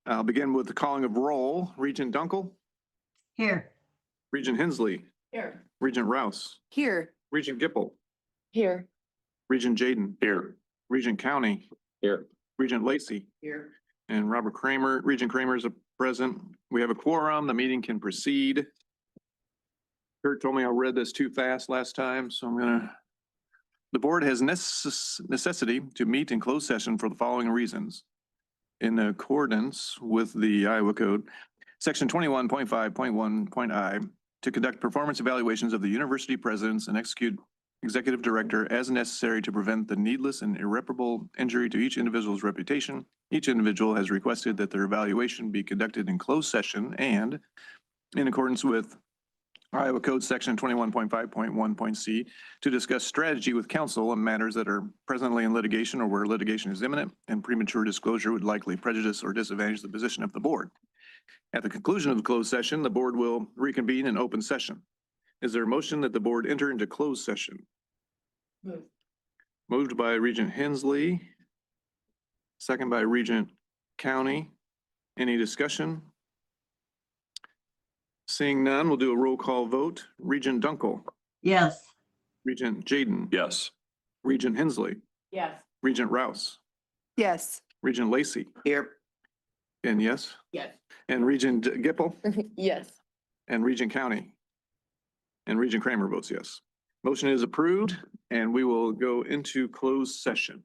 I'll begin with the calling of roll. Regent Dunkel, Here. Regent Hensley, Here. Regent Rouse, Here. Regent Gipple, Here. Regent Jaden. Here. Regent County. Here. Regent Lacy. Here. And Robert Kramer, Regent Kramer is present. We have a quorum. The meeting can proceed. Kurt told me I read this too fast last time, so the board has necessity to meet in closed session for the following reasons. In accordance with the Iowa Code, Section 21.5.1.I, to conduct performance evaluations of the university presidents and execute executive director as necessary to prevent the needless and irreparable injury to each individual's reputation. Each individual has requested that their evaluation be conducted in closed session and in accordance with Iowa Code Section 21.5.1.c to discuss strategy with counsel on matters that are presently in litigation or where litigation is imminent and premature disclosure would likely prejudice or disadvantage the position of the board. At the conclusion of the closed session, the board will reconvene in open session. Is there a motion that the board enter into closed session? Moved by Regent Hensley. Second by Regent County. Any discussion? Seeing none, we'll do a roll call vote. Regent Dunkel, Yes. Regent Jaden, Yes. Regent Hensley, Yes. Regent Rouse, Yes. Regent Lacy, Here. and yes, Yes. and Regent Gipple, Yes. and Regent County. And Regent Kramer votes yes. Motion is approved, and we will go into closed session.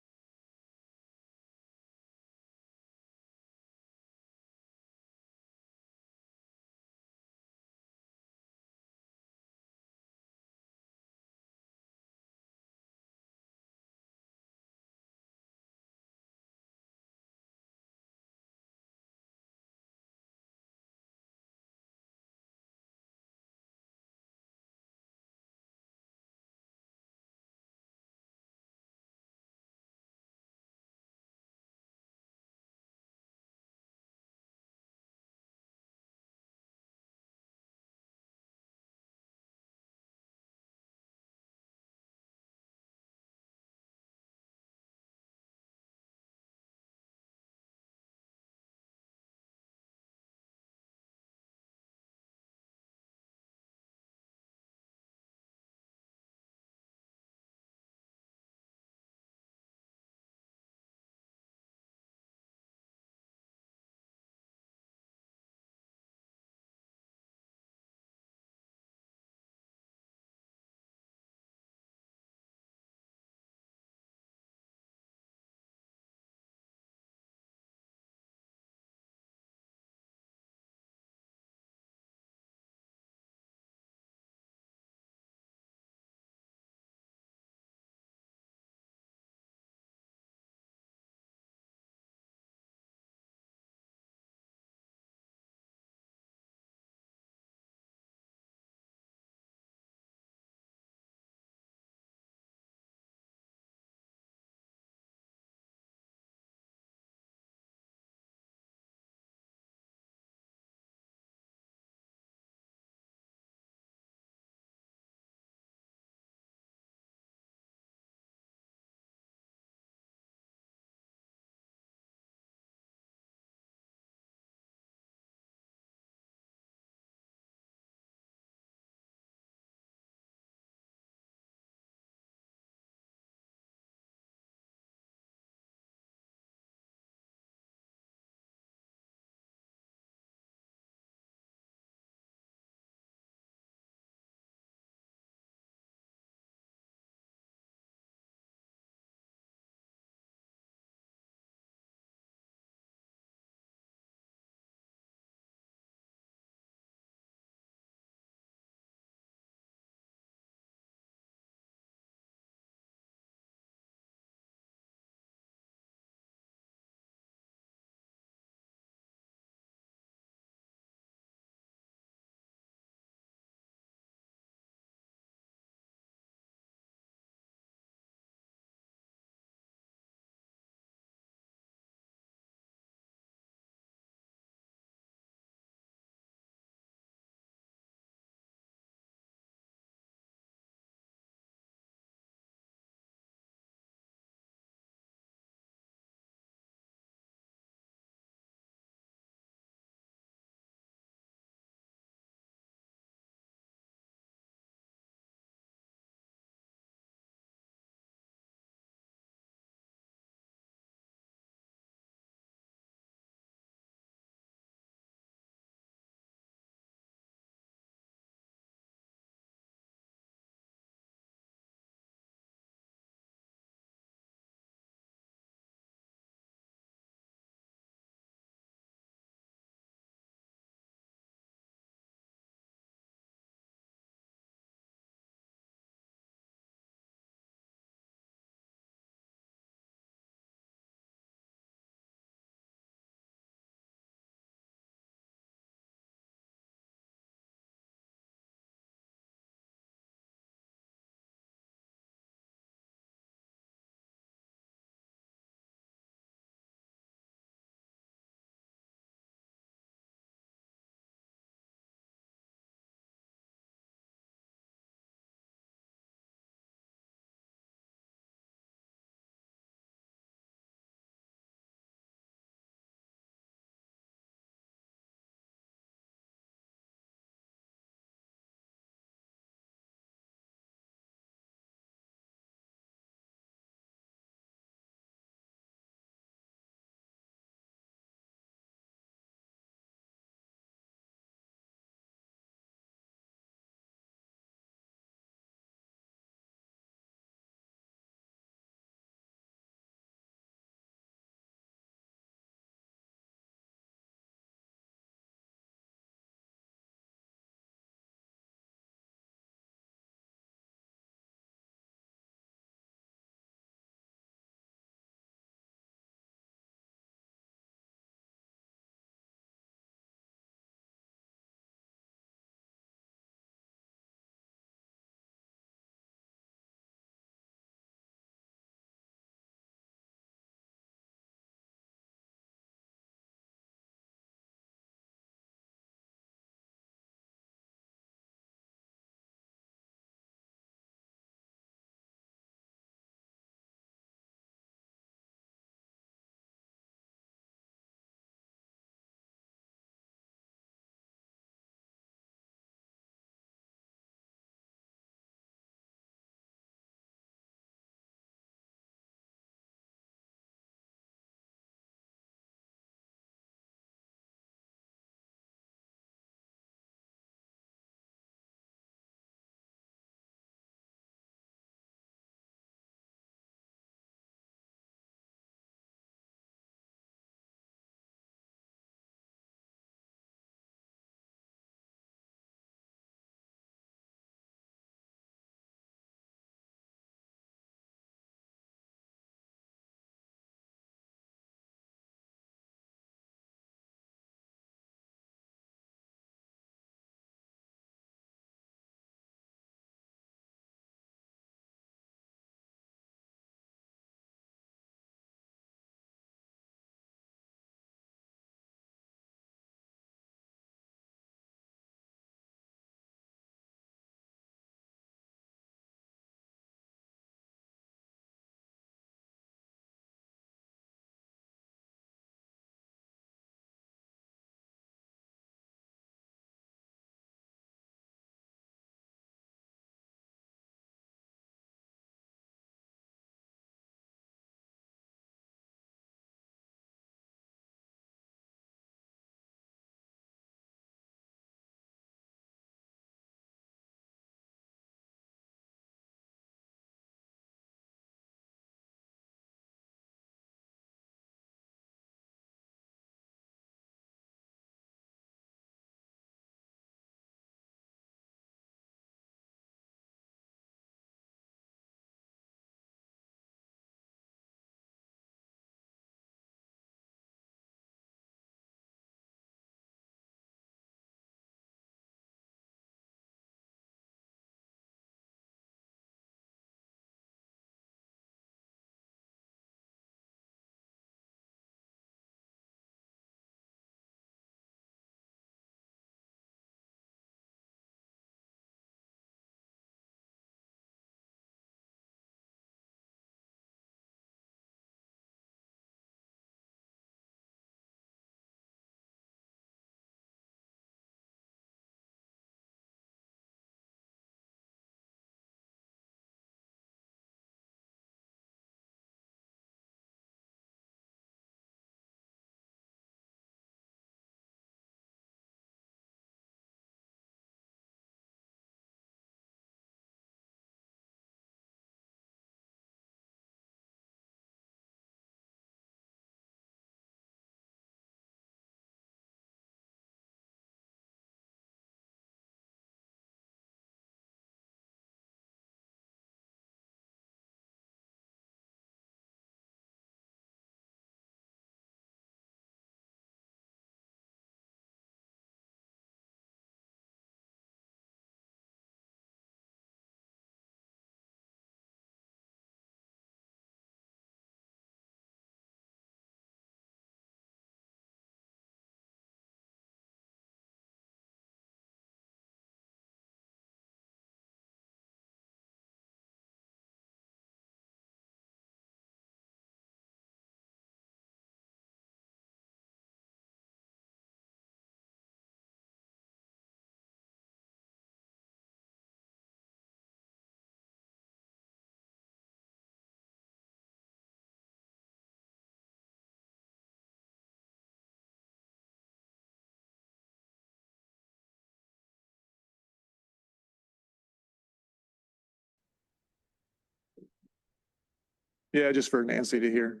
Yeah, just for Nancy to hear.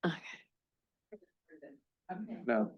Okay. No.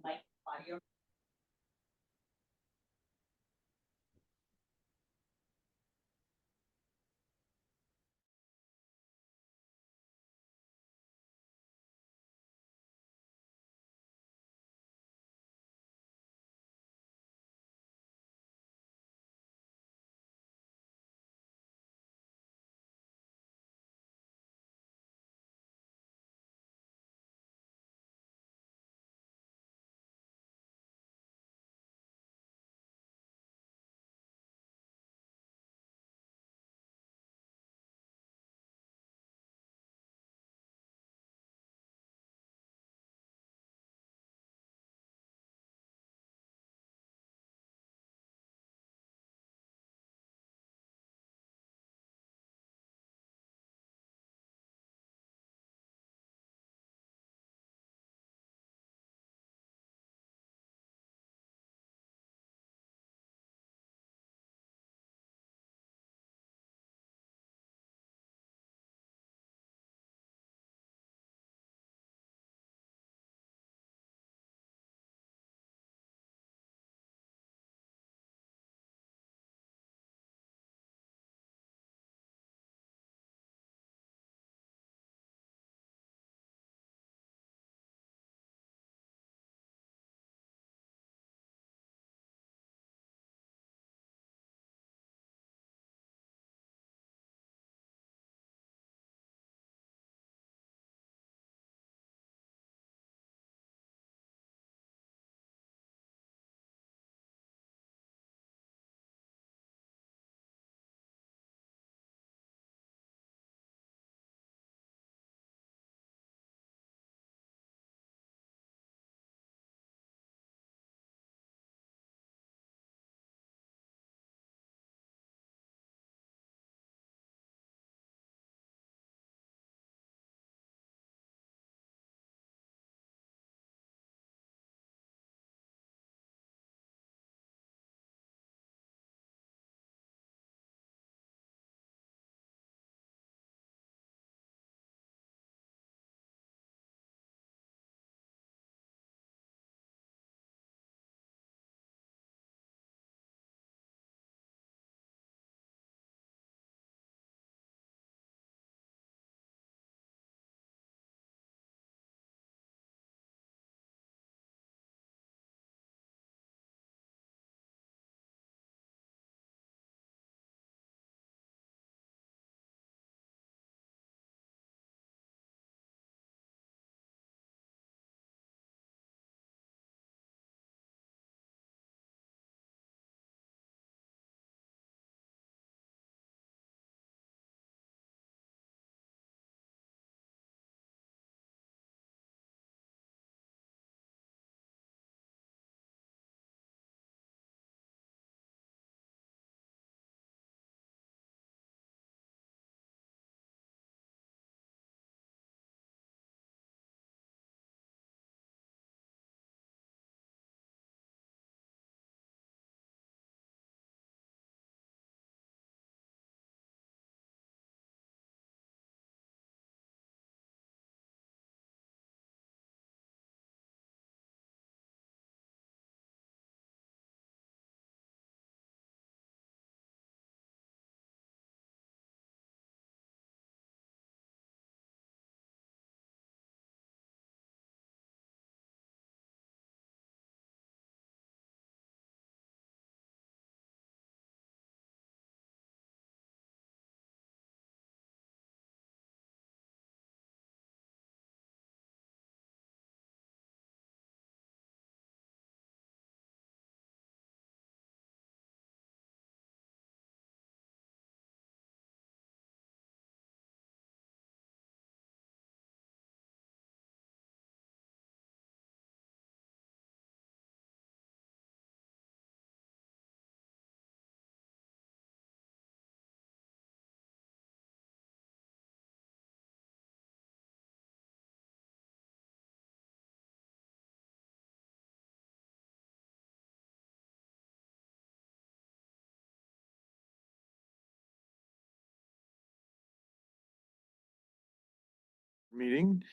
meeting.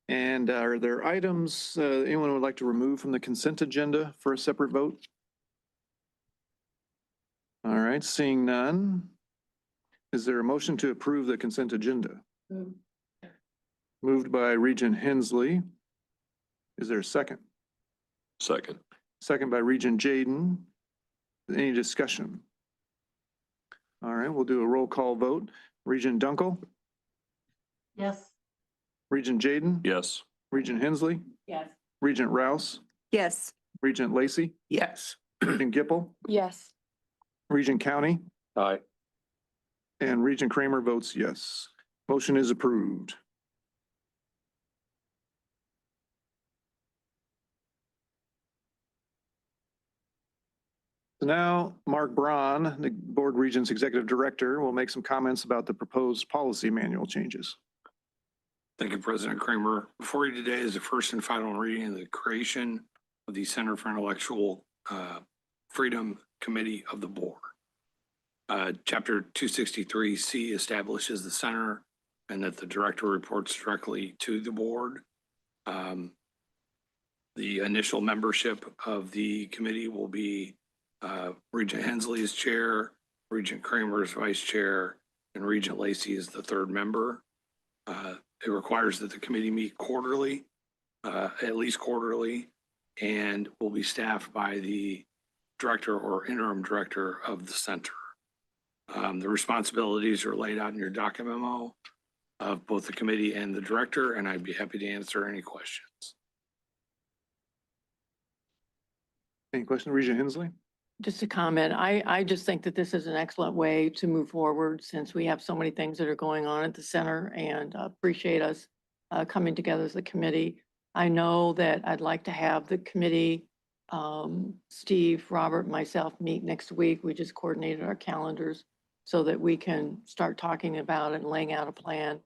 And are there items anyone would like to remove from the consent agenda for a separate vote? All right, seeing none. Is there a motion to approve the consent agenda? Moved by Regent Hensley. Is there a second? Second. Second by Regent Jaden. Any discussion? All right, we'll do a roll call vote. Regent Dunkel, Yes. Regent Jaden, Yes. Regent Hensley, Yes. Regent Rouse, Yes. Regent Lacy, Yes. Regent Gipple, Yes. Regent County, Aye. and Regent Kramer votes yes. Motion is approved. So now, Mark Braun, the Board Regents Executive Director, will make some comments about the proposed policy manual changes. Thank you, President Kramer. Before you today is the first and final reading of the creation of the Center for Intellectual Freedom Committee of the Board. Chapter 263C establishes the center and that the director reports directly to the board. The initial membership of the committee will be Regent Hensley as chair, Regent Kramer as vice chair, and Regent Lacy as the third member. It requires that the committee meet quarterly, at least quarterly, and will be staffed by the director or interim director of the center. The responsibilities are laid out in your docket memo of both the committee and the director, and I'd be happy to answer any questions. Any question, Regent Hensley? Just a comment. I just think that this is an excellent way to move forward since we have so many things that are going on at the center, and appreciate us coming together as a committee. I know that I'd like to have the committee, Steve, Robert, myself meet next week. We just coordinated our calendars so that we can start talking about and laying out a plan.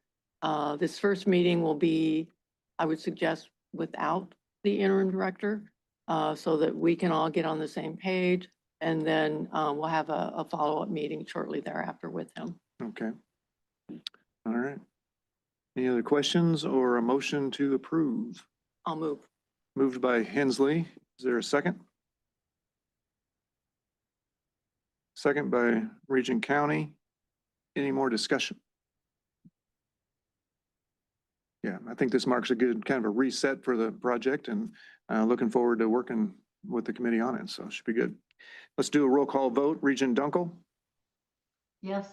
This first meeting will be, I would suggest, without the interim director, so that we can all get on the same page. And then we'll have a follow-up meeting shortly thereafter with him. Okay. All right. Any other questions or a motion to approve? I'll move. Moved by Hensley. Is there a second? Second by Regent County. Any more discussion? Yeah, I think this marks a good kind of a reset for the project, and looking forward to working with the committee on it. So it should be good. Let's do a roll call vote. Regent Dunkel, Yes.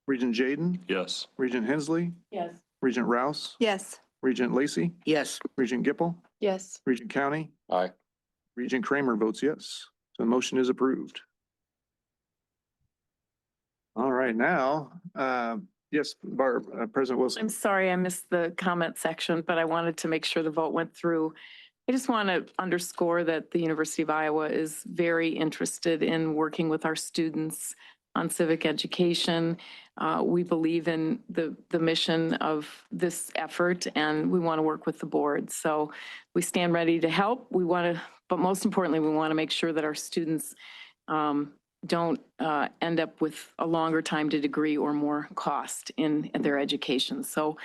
Regent Jaden, Yes. Regent Hensley, Yes. Regent Rouse, Yes. Regent Lacy, Yes. Regent Gipple, Yes. Regent County, Aye. Regent Kramer votes yes. So the motion is approved. All right, now, yes, Barb, President Wilson. I'm sorry I missed the comment section, but I wanted to make sure the vote went through. I just want to underscore that the University of Iowa is very interested in working with our students on civic education. We believe in the mission of this effort, and we want to work with the board. So we stand ready to help. We want to, but most importantly, we want to make sure that our students don't end up with a longer time to degree or more cost in their education. So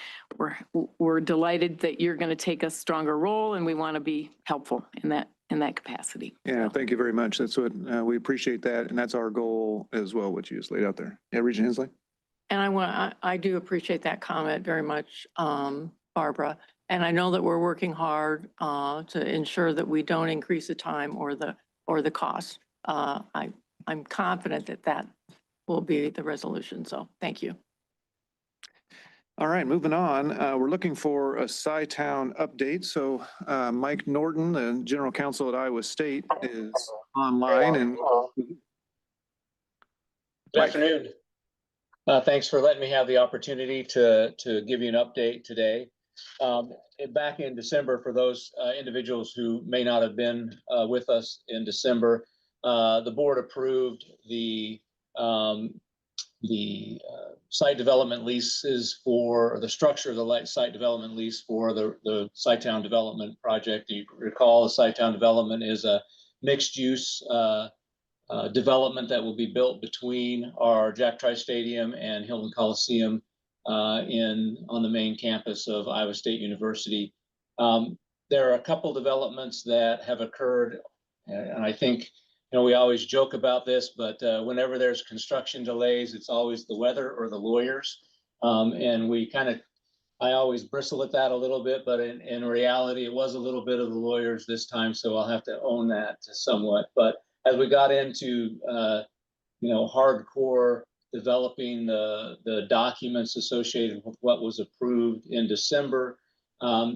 we're delighted that you're going to take a stronger role, and we want to be helpful in that capacity. Yeah, thank you very much. That's what, we appreciate that. And that's our goal as well, what you just laid out there. Yeah, Regent Hensley? And I do appreciate that comment very much, Barbara. And I know that we're working hard to ensure that we don't increase the time or the cost. I'm confident that that will be the resolution. So thank you. All right, moving on. We're looking for a CyTown update. So Mike Norton, the General Counsel at Iowa State, is online. And Good afternoon. Thanks for letting me have the opportunity to give you an update today. Back in December, for those individuals who may not have been with us in December, the board approved the site development leases for the structure of the site development lease for the CyTown development project. You recall the CyTown development is a mixed use development that will be built between our Jack Trice Stadium and Hilton Coliseum on the main campus of Iowa State University. There are a couple developments that have occurred, and I think we always joke about this, but whenever there's construction delays, it's always the weather or the lawyers. And I always bristle at that a little bit, but in reality, it was a little bit of the lawyers this time, so I'll have to own that somewhat. But as we got into, hardcore developing the documents associated with what was approved in December,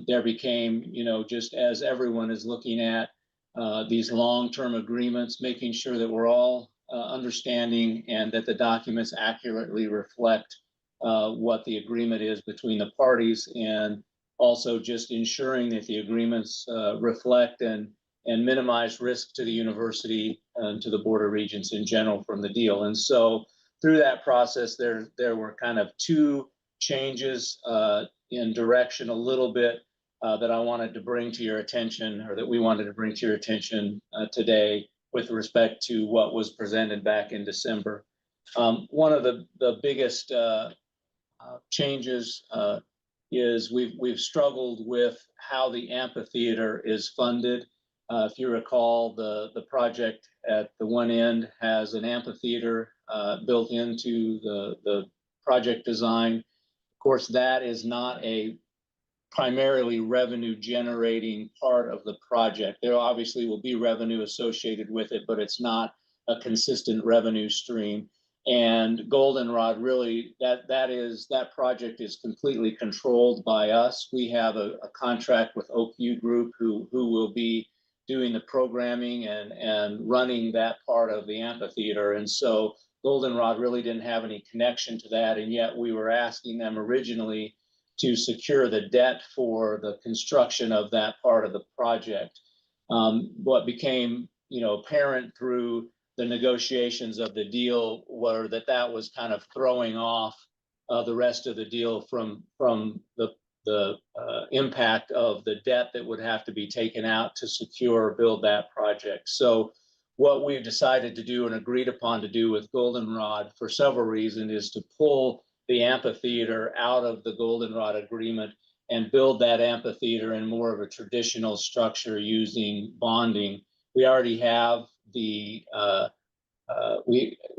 there became, just as everyone is looking at these long-term agreements, making sure that we're all understanding and that the documents accurately reflect what the agreement is between the parties, and also just ensuring that the agreements reflect and minimize risk to the university and to the Board of Regents in general from the deal. And so through that process, there were kind of two changes in direction a little bit that I wanted to bring to your attention, or that we wanted to bring to your attention today with respect to what was presented back in December. One of the biggest changes is we've struggled with how the amphitheater is funded. If you recall, the project at the one end has an amphitheater built into the project design. Of course, that is not a primarily revenue generating part of the project. There obviously will be revenue associated with it, but it's not a consistent revenue stream. And Goldenrod really, that project is completely controlled by us. We have a contract with Oakview Group who will be doing the programming and running that part of the amphitheater. And so Goldenrod really didn't have any connection to that. And yet we were asking them originally to secure the debt for the construction of that part of the project. What became, apparent through the negotiations of the deal were that was kind of throwing off the rest of the deal from the impact of the debt that would have to be taken out to secure or build that project. So what we've decided to do and agreed upon to do with Goldenrod for several reasons is to pull the amphitheater out of the Goldenrod agreement and build that amphitheater in more of a traditional structure using bonding. We already have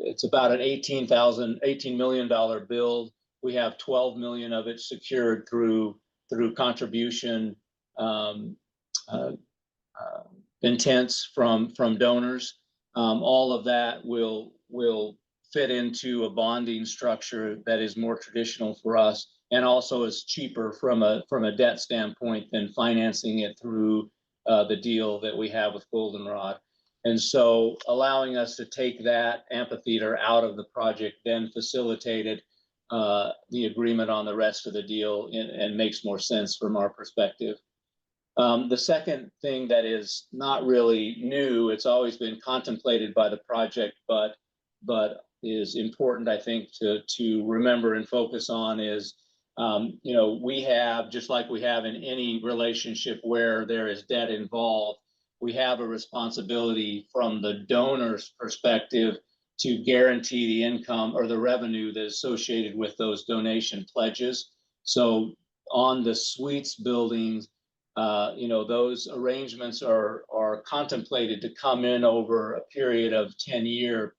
it's about an $18 million build. We have 12 million of it secured through contribution intents from donors. All of that will fit into a bonding structure that is more traditional for us, and also is cheaper from a debt standpoint than financing it through the deal that we have with Goldenrod. And so allowing us to take that amphitheater out of the project then facilitated the agreement on the rest of the deal and makes more sense from our perspective. The second thing that is not really new, it's always been contemplated by the project, but is important, I think, to remember and focus on is, we have, just like we have in any relationship where there is debt involved, we have a responsibility from the donor's perspective to guarantee the income or the revenue that is associated with those donation pledges. So on the suites buildings, those arrangements are contemplated to come in over a period of 10 years.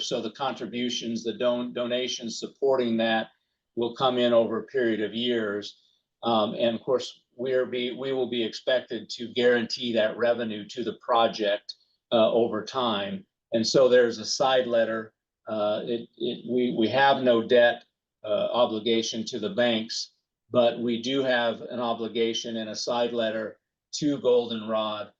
So the contributions, the donations supporting that will come in over a period of years. And of course, we will be expected to guarantee that revenue to the project over time. And so there's a side letter. We have no debt obligation to the banks, but we do have an obligation and a side letter to Goldenrod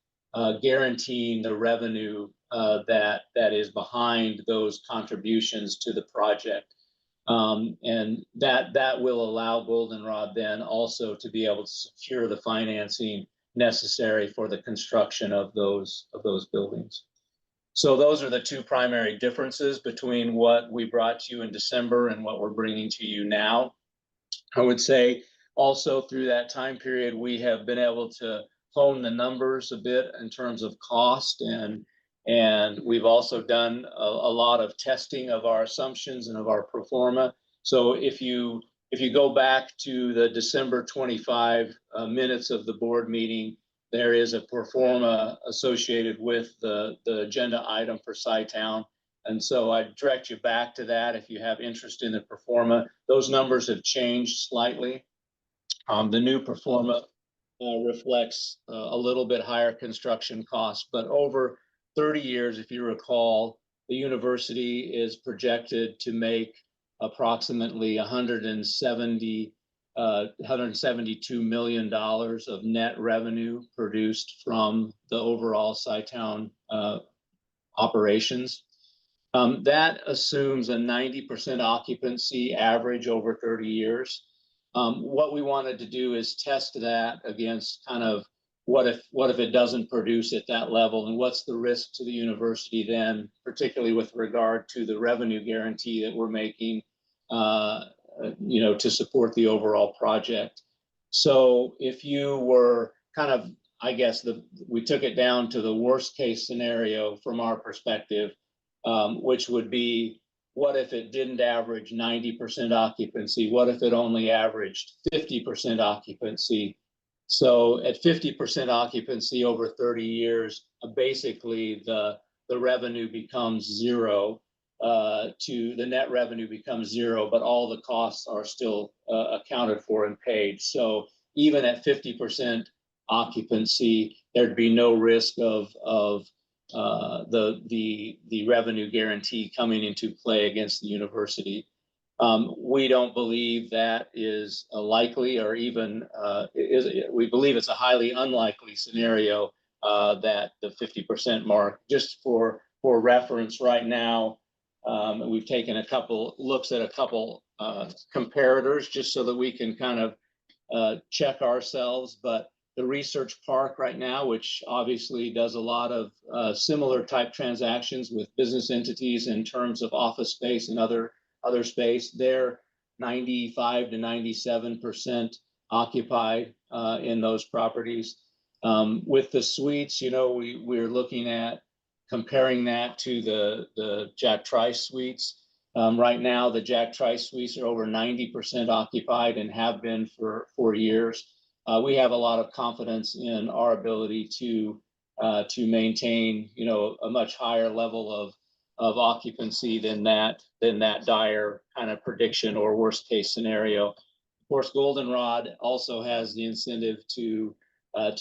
guaranteeing the revenue that is behind those contributions to the project. And that will allow Goldenrod then also to be able to secure the financing necessary for the construction of those buildings. So those are the two primary differences between what we brought to you in December and what we're bringing to you now. I would say also through that time period, we have been able to hone the numbers a bit in terms of cost, and we've also done a lot of testing of our assumptions and of our pro forma So if you go back to the December 25 minutes of the board meeting, there is a pro forma associated with the agenda item for CyTown. And so I direct you back to that if you have interest in the pro forma. Those numbers have changed slightly. The new pro forma reflects a little bit higher construction costs, but over 30 years, if you recall, the university is projected to make approximately $172 million of net revenue produced from the overall CyTown operations. That assumes a 90% occupancy average over 30 years. What we wanted to do is test that against kind of what if it doesn't produce at that level, and what's the risk to the university then, particularly with regard to the revenue guarantee that we're making, to support the overall project. So if you were kind of, I guess we took it down to the worst case scenario from our perspective, which would be, what if it didn't average 90% occupancy? What if it only averaged 50% occupancy? So at 50% occupancy over 30 years, basically the revenue becomes zero. The net revenue becomes zero, but all the costs are still accounted for and paid. So even at 50% occupancy, there'd be no risk of the revenue guarantee coming into play against the university. We don't believe that is likely, or even we believe it's a highly unlikely scenario that the 50% mark. Just for reference, right now we've taken a couple looks at a couple comparators just so that we can kind of check ourselves, but the Research Park right now, which obviously does a lot of similar type transactions with business entities in terms of office space and other space, they're 95 to 97% occupied in those properties. With the suites, we're looking at comparing that to the Jack Trice suites. Right now, the Jack Trice suites are over 90% occupied and have been for 4 years. We have a lot of confidence in our ability to maintain, a much higher level of occupancy than that dire kind of prediction or worst case scenario. Of course, Goldenrod also has the incentive to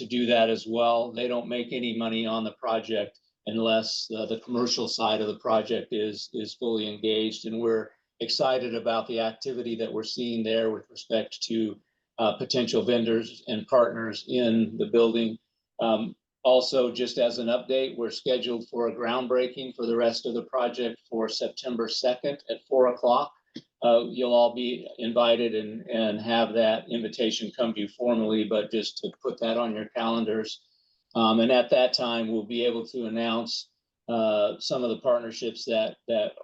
do that as well. They don't make any money on the project unless the commercial side of the project is fully engaged, and we're excited about the activity that we're seeing there with respect to potential vendors and partners in the building. Also, just as an update, we're scheduled for a groundbreaking for the rest of the project for September 2nd at 4 o'clock. You'll all be invited and have that invitation come to you formally, but just to put that on your calendars. And at that time, we'll be able to announce some of the partnerships that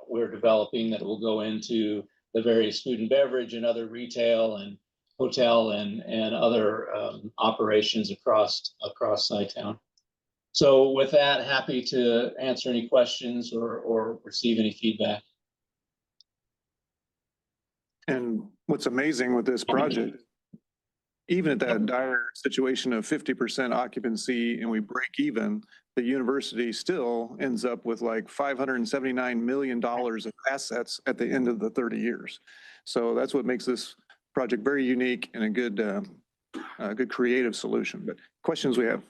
we're developing that will go into the various food and beverage and other retail and hotel and other operations across CyTown. So with that, happy to answer any questions or receive any feedback. And what's amazing with this project, even at that dire situation of 50% occupancy and we break even, the university still ends up with like $579 million of assets at the end of the 30 years. So that's what makes this project very unique and a good creative solution. But questions we have?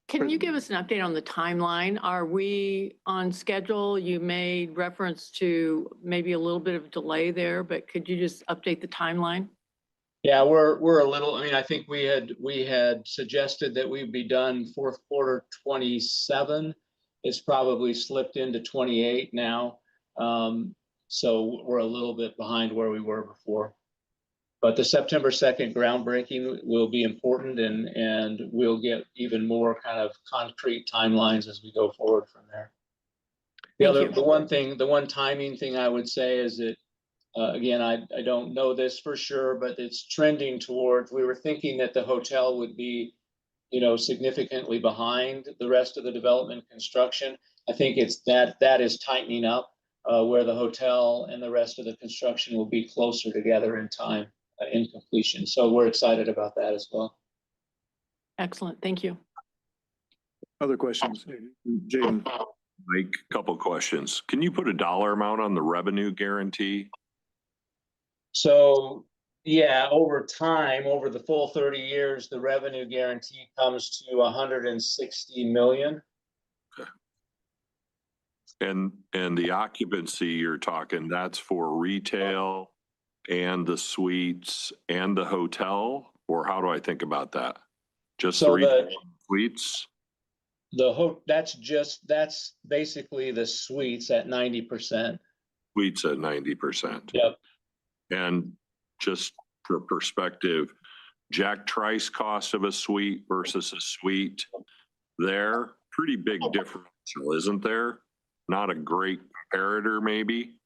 Can you give us an update on the timeline? Are we on schedule? You made reference to maybe a little bit of delay there, but could you just update the timeline? Yeah, we're a little, I think we had suggested that we'd be done fourth quarter 27. It's probably slipped into 28 now. So we're a little bit behind where we were before. But the September 2nd groundbreaking will be important, and we'll get even more kind of concrete timelines as we go forward from there. The one timing thing I would say is that, again, I don't know this for sure, but it's trending towards, we were thinking that the hotel would be, significantly behind the rest of the development construction. I think it's that is tightening up. where the hotel and the rest of the construction will be closer together in time in completion. So we're excited about that as well. Excellent. Thank you. Other questions? Jaden? Mike, couple questions. Can you put a dollar amount on the revenue guarantee? So, yeah, over time, over the full 30 years, the revenue guarantee comes to 160 million. And the occupancy you're talking, that's for retail and the suites and the hotel? Or how do I think about that? Just the So retail suites? That's basically the suites at 90%. Suites at 90%. Yep. And just for perspective, Jack Trice cost of a suite versus a suite there, pretty big differential, isn't there? Not a great comparator, maybe?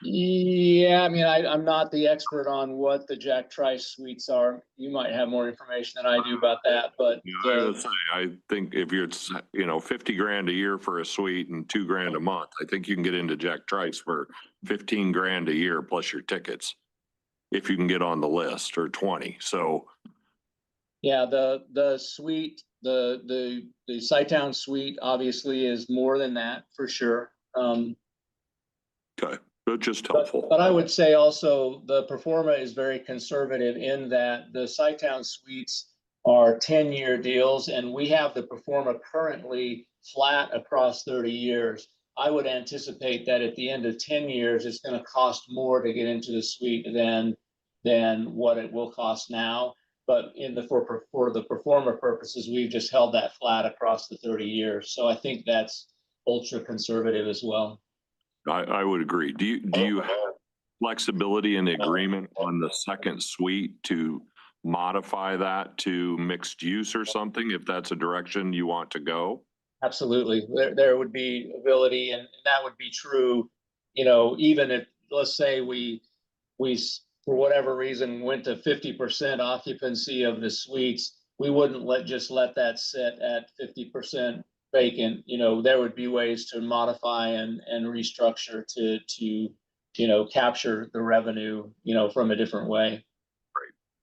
Yeah, I mean, I'm not the expert on what the Jack Trice suites are. You might have more information than I do about that, but Yeah, I would say, I think if you're, 50 grand a year for a suite and 2 grand a month, I think you can get into Jack Trice for 15 grand a year plus your tickets. If you can get on the list, or 20, so. yeah, the suite, the CyTown suite obviously is more than that for sure. Okay, but just helpful. But I would say also the performa is very conservative in that the CyTown suites are 10-year deals, and we have the performa currently flat across 30 years. I would anticipate that at the end of 10 years, it's going to cost more to get into the suite than what it will cost now. But for the performa purposes, we've just held that flat across the 30 years. So I think that's ultra conservative as well. I would agree. Do you have flexibility in the agreement on the second suite to modify that to mixed use or something, if that's a direction you want to go? Absolutely. There would be ability, and that would be true, even if, let's say we for whatever reason went to 50% occupancy of the suites, we wouldn't just let that sit at 50% vacant. There would be ways to modify and restructure to capture the revenue, from a different way.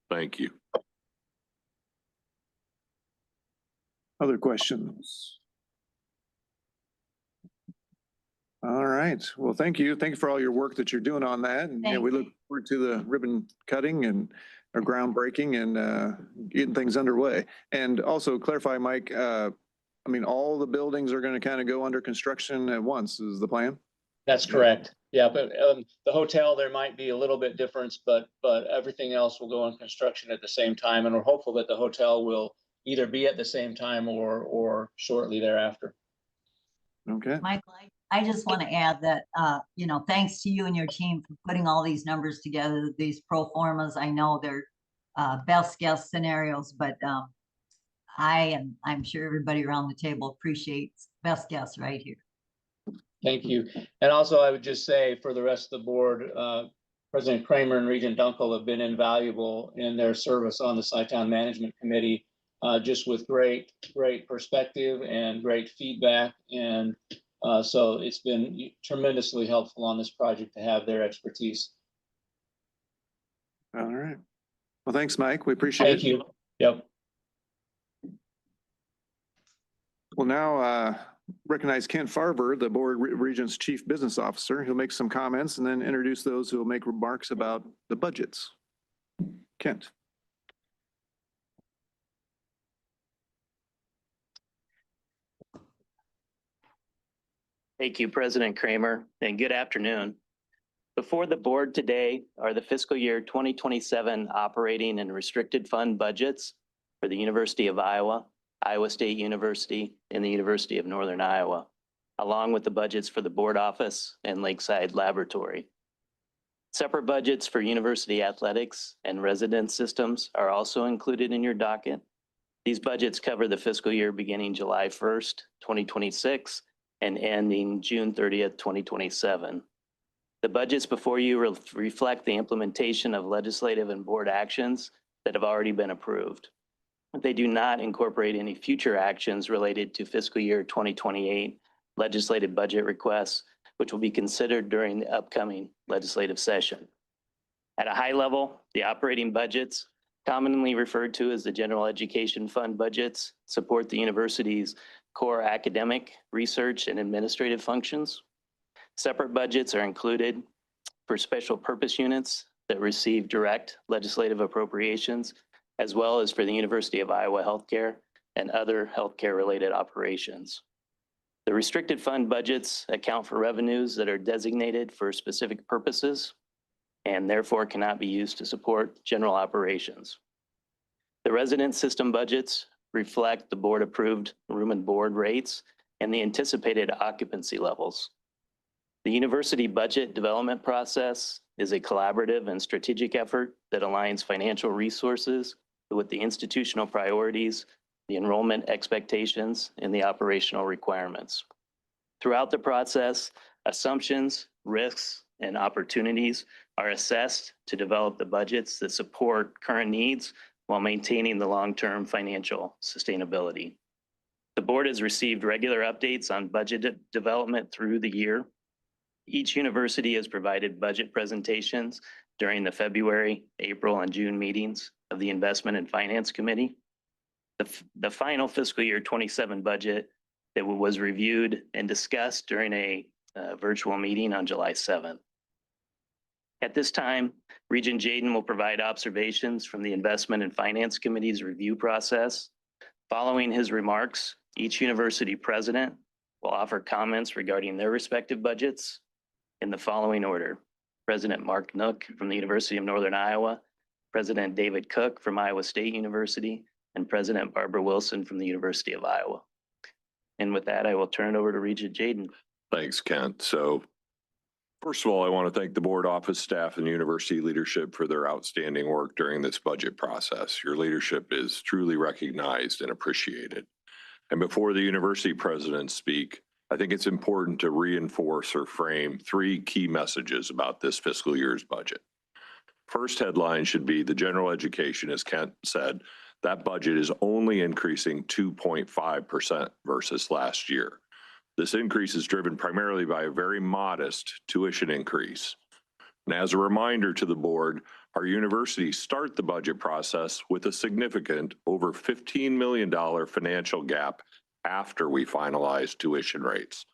Thank you. Other questions? All right. Well, thank you. Thank you for all your work that you're doing on that. And yeah, we look forward to the ribbon cutting and our groundbreaking and getting things underway. And also clarify, Mike, all the buildings are going to kind of go under construction at once is the plan? That's correct. Yeah, but the hotel, there might be a little bit difference, but everything else will go in construction at the same time. And we're hopeful that the hotel will either be at the same time or shortly thereafter. Okay. Michael, I just want to add that, thanks to you and your team for putting all these numbers together, these pro formas. I know they're best guess scenarios, but I'm sure everybody around the table appreciates best guess right here. Thank you. And also, I would just say for the rest of the board, President Kramer and Regent Dunkel have been invaluable in their service on the CyTown Management Committee, just with great perspective and great feedback. And so it's been tremendously helpful on this project to have their expertise. All right. Well, thanks, Mike. We appreciate it. Thank you. Yep. We'll now recognize Kent Farber, the Board Regents Chief Business Officer. He'll make some comments and then introduce those who will make remarks about the budgets. Kent. Thank you, President Kramer, and good afternoon. Before the board today are the fiscal year 2027 operating and restricted fund budgets for the University of Iowa, Iowa State University, and the University of Northern Iowa, along with the budgets for the board office and Lakeside Laboratory. Separate budgets for university athletics and residence systems are also included in your docket. These budgets cover the fiscal year beginning July 1st, 2026, and ending June 30th, 2027. The budgets before you reflect the implementation of legislative and board actions that have already been approved. They do not incorporate any future actions related to fiscal year 2028 legislative budget requests which will be considered during the upcoming legislative session. At a high level, the operating budgets, commonly referred to as the general education fund budgets, support the university's core academic, research, and administrative functions. Separate budgets are included for special purpose units that receive direct legislative appropriations, as well as for the University of Iowa healthcare and other healthcare-related operations. The restricted fund budgets account for revenues that are designated for specific purposes and therefore cannot be used to support general operations. The resident system budgets reflect the board-approved room and board rates and the anticipated occupancy levels. The university budget development process is a collaborative and strategic effort that aligns financial resources with the institutional priorities, the enrollment expectations, and the operational requirements. Throughout the process, assumptions, risks, and opportunities are assessed to develop the budgets that support current needs while maintaining the long-term financial sustainability. The board has received regular updates on budget development through the year. Each university has provided budget presentations during the February, April, and June meetings of the Investment and Finance Committee. The final fiscal year 27 budget that was reviewed and discussed during a virtual meeting on July 7th. At this time, Regent Jaden will provide observations from the Investment and Finance Committee's review process. Following his remarks, each university president will offer comments regarding their respective budgets in the following order. President Mark Nook from the University of Northern Iowa, President David Cook from Iowa State University, and President Barbara Wilson from the University of Iowa. And with that, I will turn it over to Regent Jaden. Thanks, Kent. So first of all, I want to thank the board office staff and university leadership for their outstanding work during this budget process. Your leadership is truly recognized and appreciated. And before the university presidents speak, I think it's important to reinforce or frame three key messages about this fiscal year's budget. First headline should be the general education, as Kent said, that budget is only increasing 2.5% versus last year. This increase is driven primarily by a very modest tuition increase. And as a reminder to the board, our universities start the budget process with a significant over $15 million financial gap after we finalize tuition rates.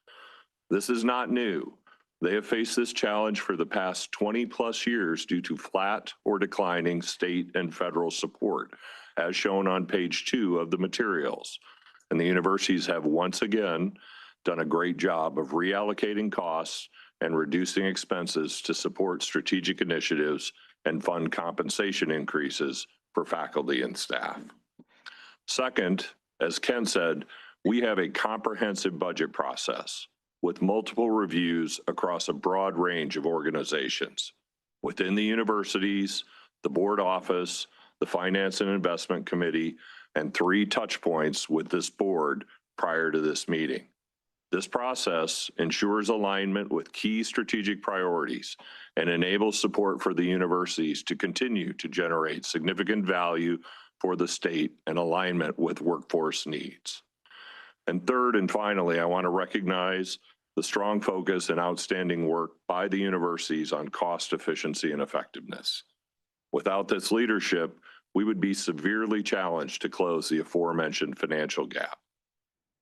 This is not new. They have faced this challenge for the past 20 plus years due to flat or declining state and federal support, as shown on page 2 of the materials. And the universities have once again done a great job of reallocating costs and reducing expenses to support strategic initiatives and fund compensation increases for faculty and staff. Second, as Ken said, we have a comprehensive budget process with multiple reviews across a broad range of organizations. Within the universities, the board office, the Finance and Investment Committee, and 3 touch points with this board prior to this meeting. This process ensures alignment with key strategic priorities and enables support for the universities to continue to generate significant value for the state and alignment with workforce needs. And third and finally, I want to recognize the strong focus and outstanding work by the universities on cost efficiency and effectiveness. Without this leadership, we would be severely challenged to close the aforementioned financial gap.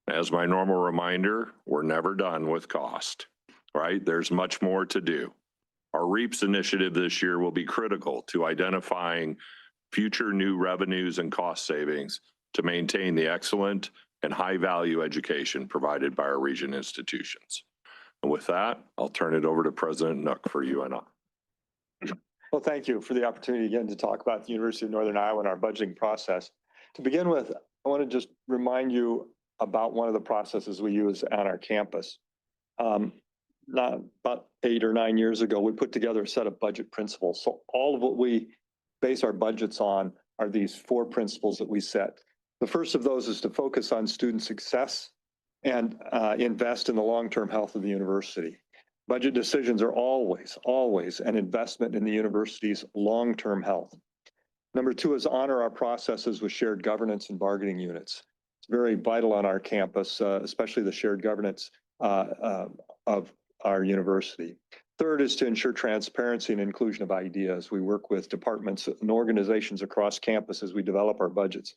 As my normal reminder, we're never done with cost, right? There's much more to do. Our REAPS initiative this year will be critical to identifying future new revenues and cost savings to maintain the excellent and high-value education provided by our region institutions. And with that, I'll turn it over to President Nook for UNI. Well, thank you for the opportunity again to talk about the University of Northern Iowa and our budgeting process. To begin with, I want to just remind you about one of the processes we use on our campus. About 8 or 9 years ago, we put together a set of budget principles. So all of what we base our budgets on are these 4 principles that we set. The first of those is to focus on student success and invest in the long-term health of the university. Budget decisions are always an investment in the university's long-term health. Number 2 is honor our processes with shared governance and bargaining units. It's very vital on our campus, especially the shared governance of our university. Third is to ensure transparency and inclusion of ideas. We work with departments and organizations across campus as we develop our budgets.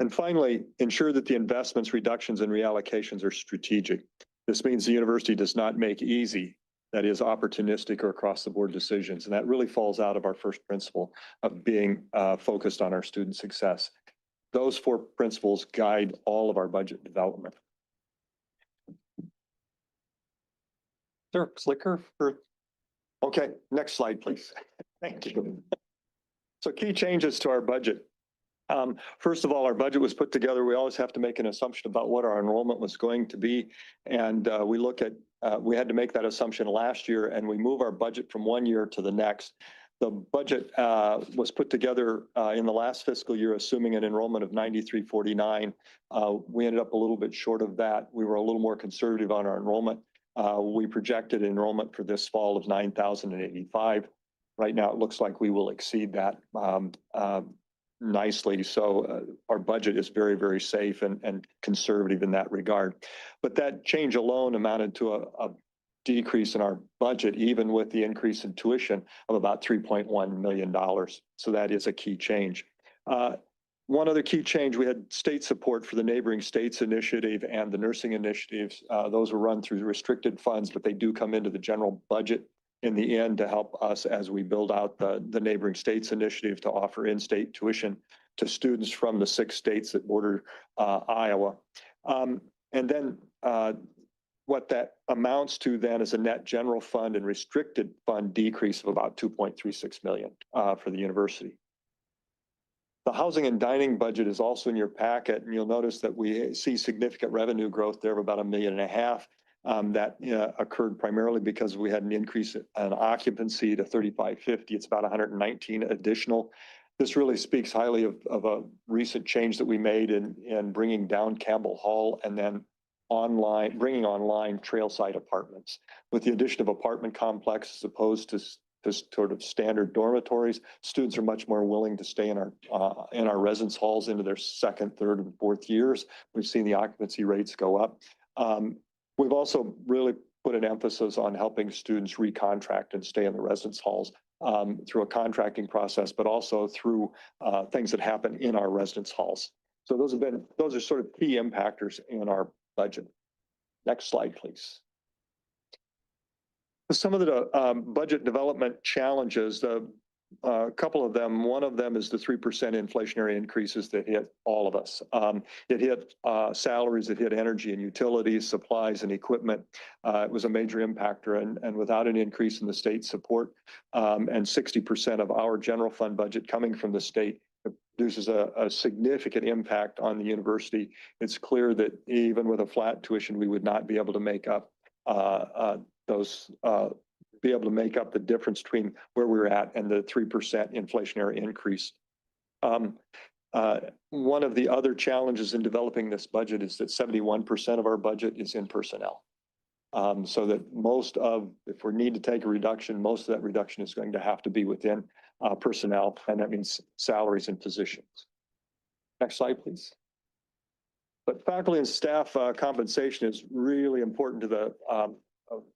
And finally, ensure that the investments, reductions, and reallocations are strategic. This means the university does not make easy, that is opportunistic or across the board decisions. And that really falls out of our first principle of being focused on our student success. Those four principles guide all of our budget development. Is there a clicker for? Okay, next slide, please. Thank you. So key changes to our budget. First of all, our budget was put together. We always have to make an assumption about what our enrollment was going to be. And we had to make that assumption last year, and we move our budget from one year to the next. The budget was put together in the last fiscal year, assuming an enrollment of 9,349. We ended up a little bit short of that. We were a little more conservative on our enrollment. We projected enrollment for this fall of 9,085. Right now, it looks like we will exceed that nicely. So our budget is very, very safe and conservative in that regard. But that change alone amounted to a decrease in our budget, even with the increase in tuition of about $3.1 million. So that is a key change. One other key change, we had state support for the Neighboring States Initiative and the nursing initiatives. Those were run through restricted funds, but they do come into the general budget in the end to help us as we build out the Neighboring States Initiative to offer in-state tuition to students from the 6 states that border Iowa. And then what that amounts to then is a net general fund and restricted fund decrease of about $2.36 million for the university. The housing and dining budget is also in your packet, and you'll notice that we see significant revenue growth there of about $1.5 million. That occurred primarily because we had an increase in occupancy to 3,550. It's about 119 additional. This really speaks highly of a recent change that we made in bringing down Campbell Hall and then bringing online Trailside apartments. With the addition of apartment complexes as opposed to sort of standard dormitories, students are much more willing to stay in our residence halls into their 2nd, 3rd, and 4th years. We've seen the occupancy rates go up. We've also really put an emphasis on helping students recontract and stay in the residence halls through a contracting process, but also through things that happen in our residence halls. So those are sort of key impactors in our budget. Next slide, please. Some of the budget development challenges, a couple of them, one of them is the 3% inflationary increases that hit all of us. It hit salaries, it hit energy and utilities, supplies and equipment. It was a major impactor, and without an increase in the state support and 60% of our general fund budget coming from the state, it produces a significant impact on the university. It's clear that even with a flat tuition, we would not be able to make up the difference between where we're at and the 3% inflationary increase. One of the other challenges in developing this budget is that 71% of our budget is in personnel. So that if we need to take a reduction, most of that reduction is going to have to be within personnel, and that means salaries and positions. Next slide, please. But faculty and staff compensation is really important to the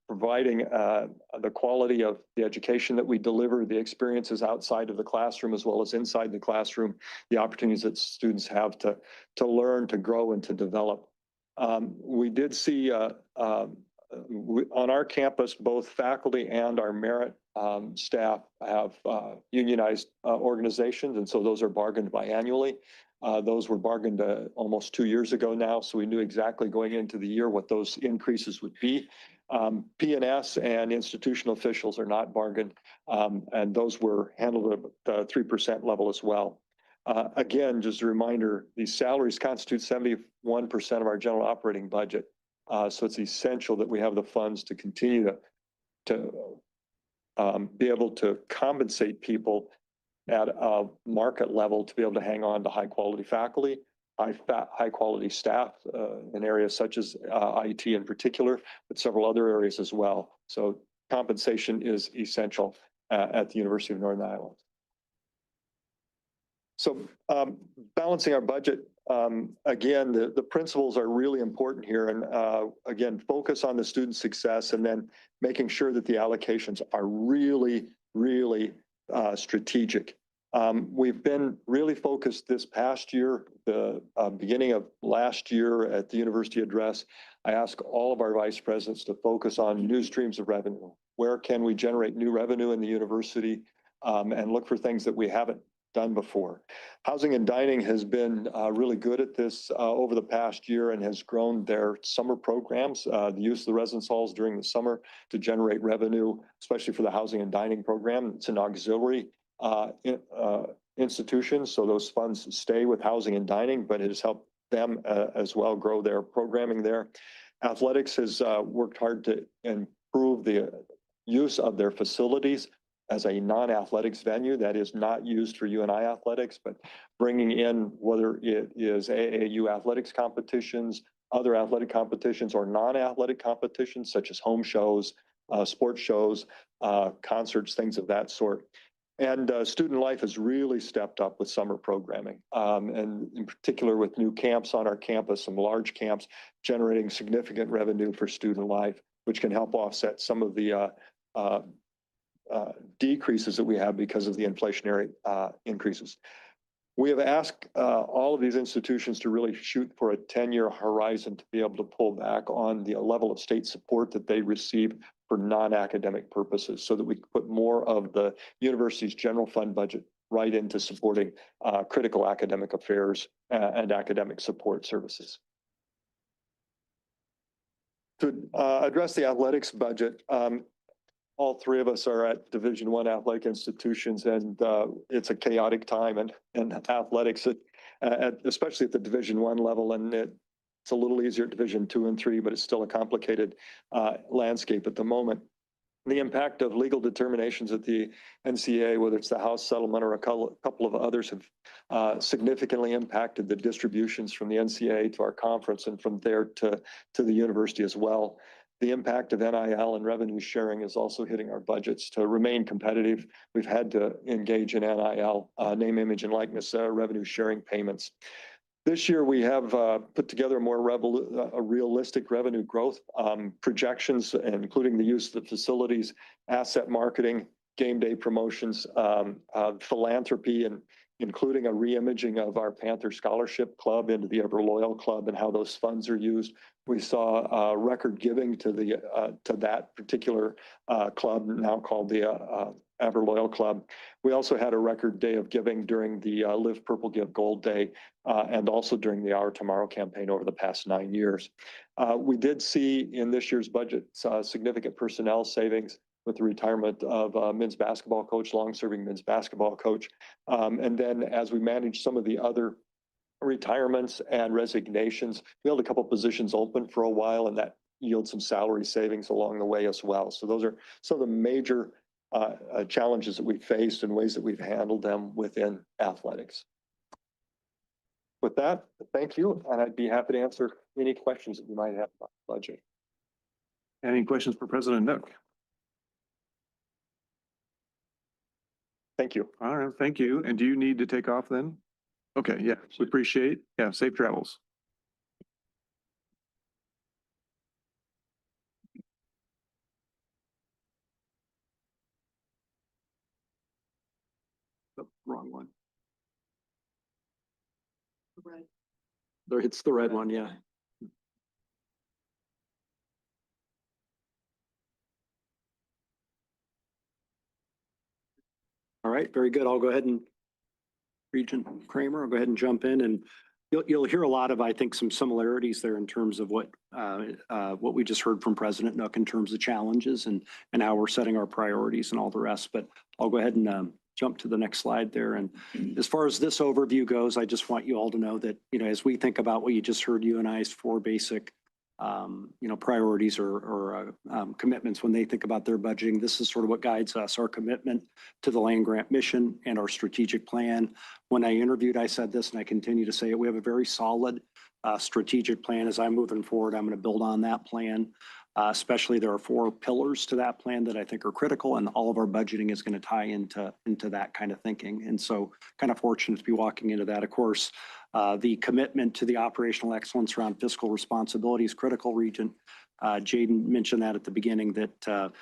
providing the quality of the education that we deliver, the experiences outside of the classroom as well as inside the classroom, the opportunities that students have to learn, to grow, and to develop. We did see on our campus, both faculty and our merit staff have unionized organizations, and so those are bargained biannually. Those were bargained almost 2 years ago now, so we knew exactly going into the year what those increases would be. P&S and institutional officials are not bargained, and those were handled at the 3% level as well. Again, just a reminder, these salaries constitute 71% of our general operating budget. So it's essential that we have the funds to continue to be able to compensate people at a market level to be able to hang on to high quality faculty, high quality staff in areas such as IT in particular, but several other areas as well. So compensation is essential at the University of Northern Iowa. So balancing our budget, again, the principles are really important here. And again, focus on the student success and then making sure that the allocations are really, really strategic. We've been really focused this past year, the beginning of last year at the university address. I asked all of our vice presidents to focus on new streams of revenue. Where can we generate new revenue in the university and look for things that we haven't done before. Housing and dining has been really good at this over the past year and has grown their summer programs, the use of the residence halls during the summer to generate revenue, especially for the housing and dining program. It's an auxiliary institution, so those funds stay with housing and dining, but it has helped them as well grow their programming there. Athletics has worked hard to improve the use of their facilities as a non-athletics venue that is not used for UNI athletics, but bringing in whether it is AAU athletics competitions, other athletic competitions, or non-athletic competitions such as home shows, sports shows, concerts, things of that sort. And student life has really stepped up with summer programming, and in particular with new camps on our campus, some large camps generating significant revenue for student life, which can help offset some of the decreases that we have because of the inflationary increases. We have asked all of these institutions to really shoot for a 10-year horizon to be able to pull back on the level of state support that they receive for non-academic purposes so that we can put more of the university's general fund budget right into supporting critical academic affairs and academic support services. To address the athletics budget, all three of us are at Division I athletic institutions, and it's a chaotic time in athletics, especially at the Division I level. And it's a little easier at Division II and III, but it's still a complicated landscape at the moment. The impact of legal determinations at the NCAA, whether it's the House settlement or a couple of others, have significantly impacted the distributions from the NCAA to our conference and from there to the university as well. The impact of NIL and revenue sharing is also hitting our budgets. To remain competitive, we've had to engage in NIL, name, image, and likeness revenue sharing payments. This year, we have put together more realistic revenue growth projections, including the use of the facilities, asset marketing, game day promotions, philanthropy, and including a reimaging of our Panther Scholarship Club into the Ever Loyal Club and how those funds are used. We saw record giving to that particular club, now called the Ever Loyal Club. We also had a record day of giving during the Live Purple Give Gold Day and also during the Our Tomorrow campaign over the past 9 years. We did see in this year's budget significant personnel savings with the retirement of a men's basketball coach, long-serving men's basketball coach. And then as we manage some of the other retirements and resignations, we held a couple positions open for a while, and that yields some salary savings along the way as well. So those are some of the major challenges that we faced and ways that we've handled them within athletics. With that, thank you, and I'd be happy to answer any questions that you might have about the budget. Any questions for President Nook? Thank you. All right, thank you. And do you need to take off then? Okay, yeah, we appreciate. Yeah, safe travels. Oh, wrong one. It's the red one, yeah. All right, very good. I'll go ahead and Regent Kramer, I'll go ahead and jump in, and you'll hear a lot of, I think, some similarities there in terms of what we just heard from President Nook in terms of challenges and how we're setting our priorities and all the rest. But I'll go ahead and jump to the next slide there. And as far as this overview goes, I just want you all to know that, as we think about what you just heard, UNI's 4 basic priorities or commitments when they think about their budgeting. This is sort of what guides us, our commitment to the land grant mission and our strategic plan. When I interviewed, I said this, and I continue to say it, we have a very solid strategic plan. As I'm moving forward, I'm going to build on that plan. Especially there are 4 pillars to that plan that I think are critical, and all of our budgeting is going to tie into that kind of thinking. And so kind of fortunate to be walking into that. Of course, the commitment to the operational excellence around fiscal responsibility is critical, Regent. Jaden mentioned that at the beginning, that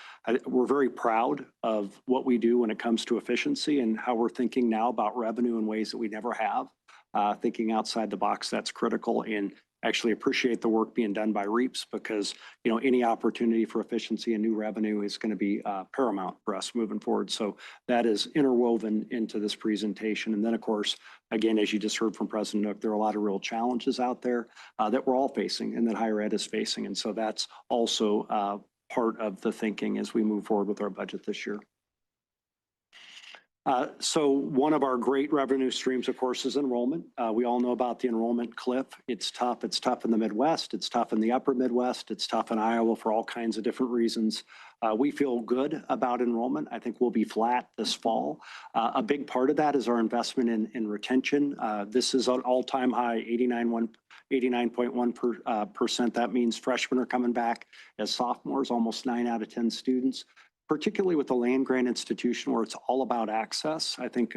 we're very proud of what we do when it comes to efficiency and how we're thinking now about revenue in ways that we never have. Thinking outside the box, that's critical, and actually appreciate the work being done by REAPS, because any opportunity for efficiency and new revenue is going to be paramount for us moving forward. So that is interwoven into this presentation. And then, of course, again, as you just heard from President Nook, there are a lot of real challenges out there that we're all facing and that higher ed is facing. And so that's also part of the thinking as we move forward with our budget this year. So one of our great revenue streams, of course, is enrollment. We all know about the enrollment cliff. It's tough. It's tough in the Midwest. It's tough in the upper Midwest. It's tough in Iowa for all kinds of different reasons. We feel good about enrollment. I think we'll be flat this fall. A big part of that is our investment in retention. This is an all-time high, 89.1%. That means freshmen are coming back as sophomores, almost 9 out of 10 students. Particularly with the land grant institution where it's all about access. I think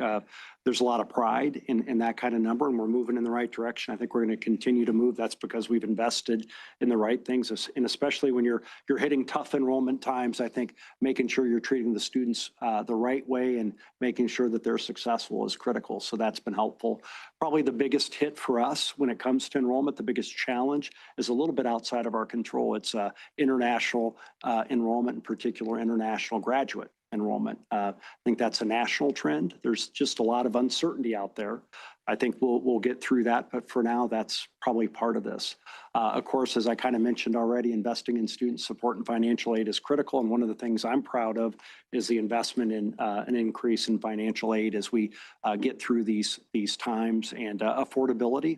there's a lot of pride in that kind of number, and we're moving in the right direction. I think we're going to continue to move. That's because we've invested in the right things, and especially when you're hitting tough enrollment times, I think making sure you're treating the students the right way and making sure that they're successful is critical. So that's been helpful. Probably the biggest hit for us when it comes to enrollment, the biggest challenge is a little bit outside of our control. It's international enrollment, in particular international graduate enrollment. I think that's a national trend. There's just a lot of uncertainty out there. I think we'll get through that, but for now, that's probably part of this. Of course, as I kind of mentioned already, investing in student support and financial aid is critical. And one of the things I'm proud of is the investment in an increase in financial aid as we get through these times. And affordability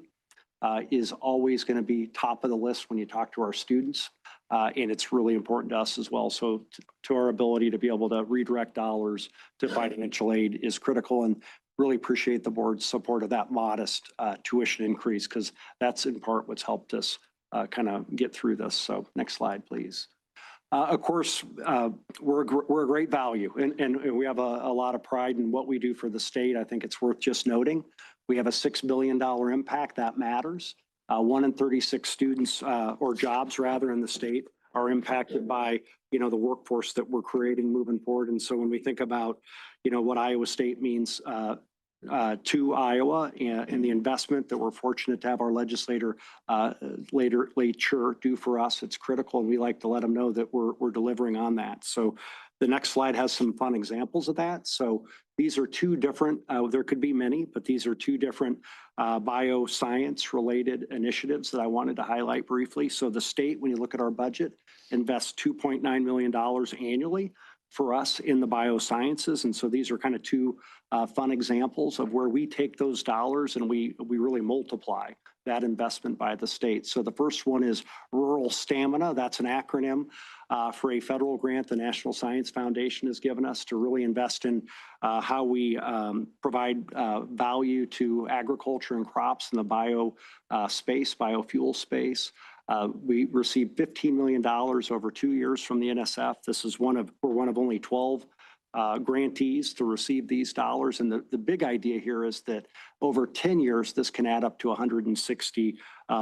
is always going to be top of the list when you talk to our students. And it's really important to us as well. So to our ability to be able to redirect dollars to financial aid is critical, and really appreciate the board's support of that modest tuition increase, because that's in part what's helped us kind of get through this. So next slide, please. Of course, we're a great value, and we have a lot of pride in what we do for the state. I think it's worth just noting. We have a $6 billion impact. That matters. 1 in 36 students or jobs rather in the state are impacted by, the workforce that we're creating moving forward. And so when we think about, what Iowa State means to Iowa and the investment that we're fortunate to have our legislature do for us, it's critical. And we like to let them know that we're delivering on that. So the next slide has some fun examples of that. So these are 2 different, there could be many, but these are 2 different bioscience related initiatives that I wanted to highlight briefly. So the state, when you look at our budget, invests $2.9 million annually for us in the biosciences. And so these are kind of 2 fun examples of where we take those dollars and we really multiply that investment by the state. So the first one is Rural Stamina. That's an acronym for a federal grant the National Science Foundation has given us to really invest in how we provide value to agriculture and crops in the biofuel space. We received $15 million over 2 years from the NSF. This is we're one of only 12 grantees to receive these dollars. And the big idea here is that over 10 years, this can add up to $160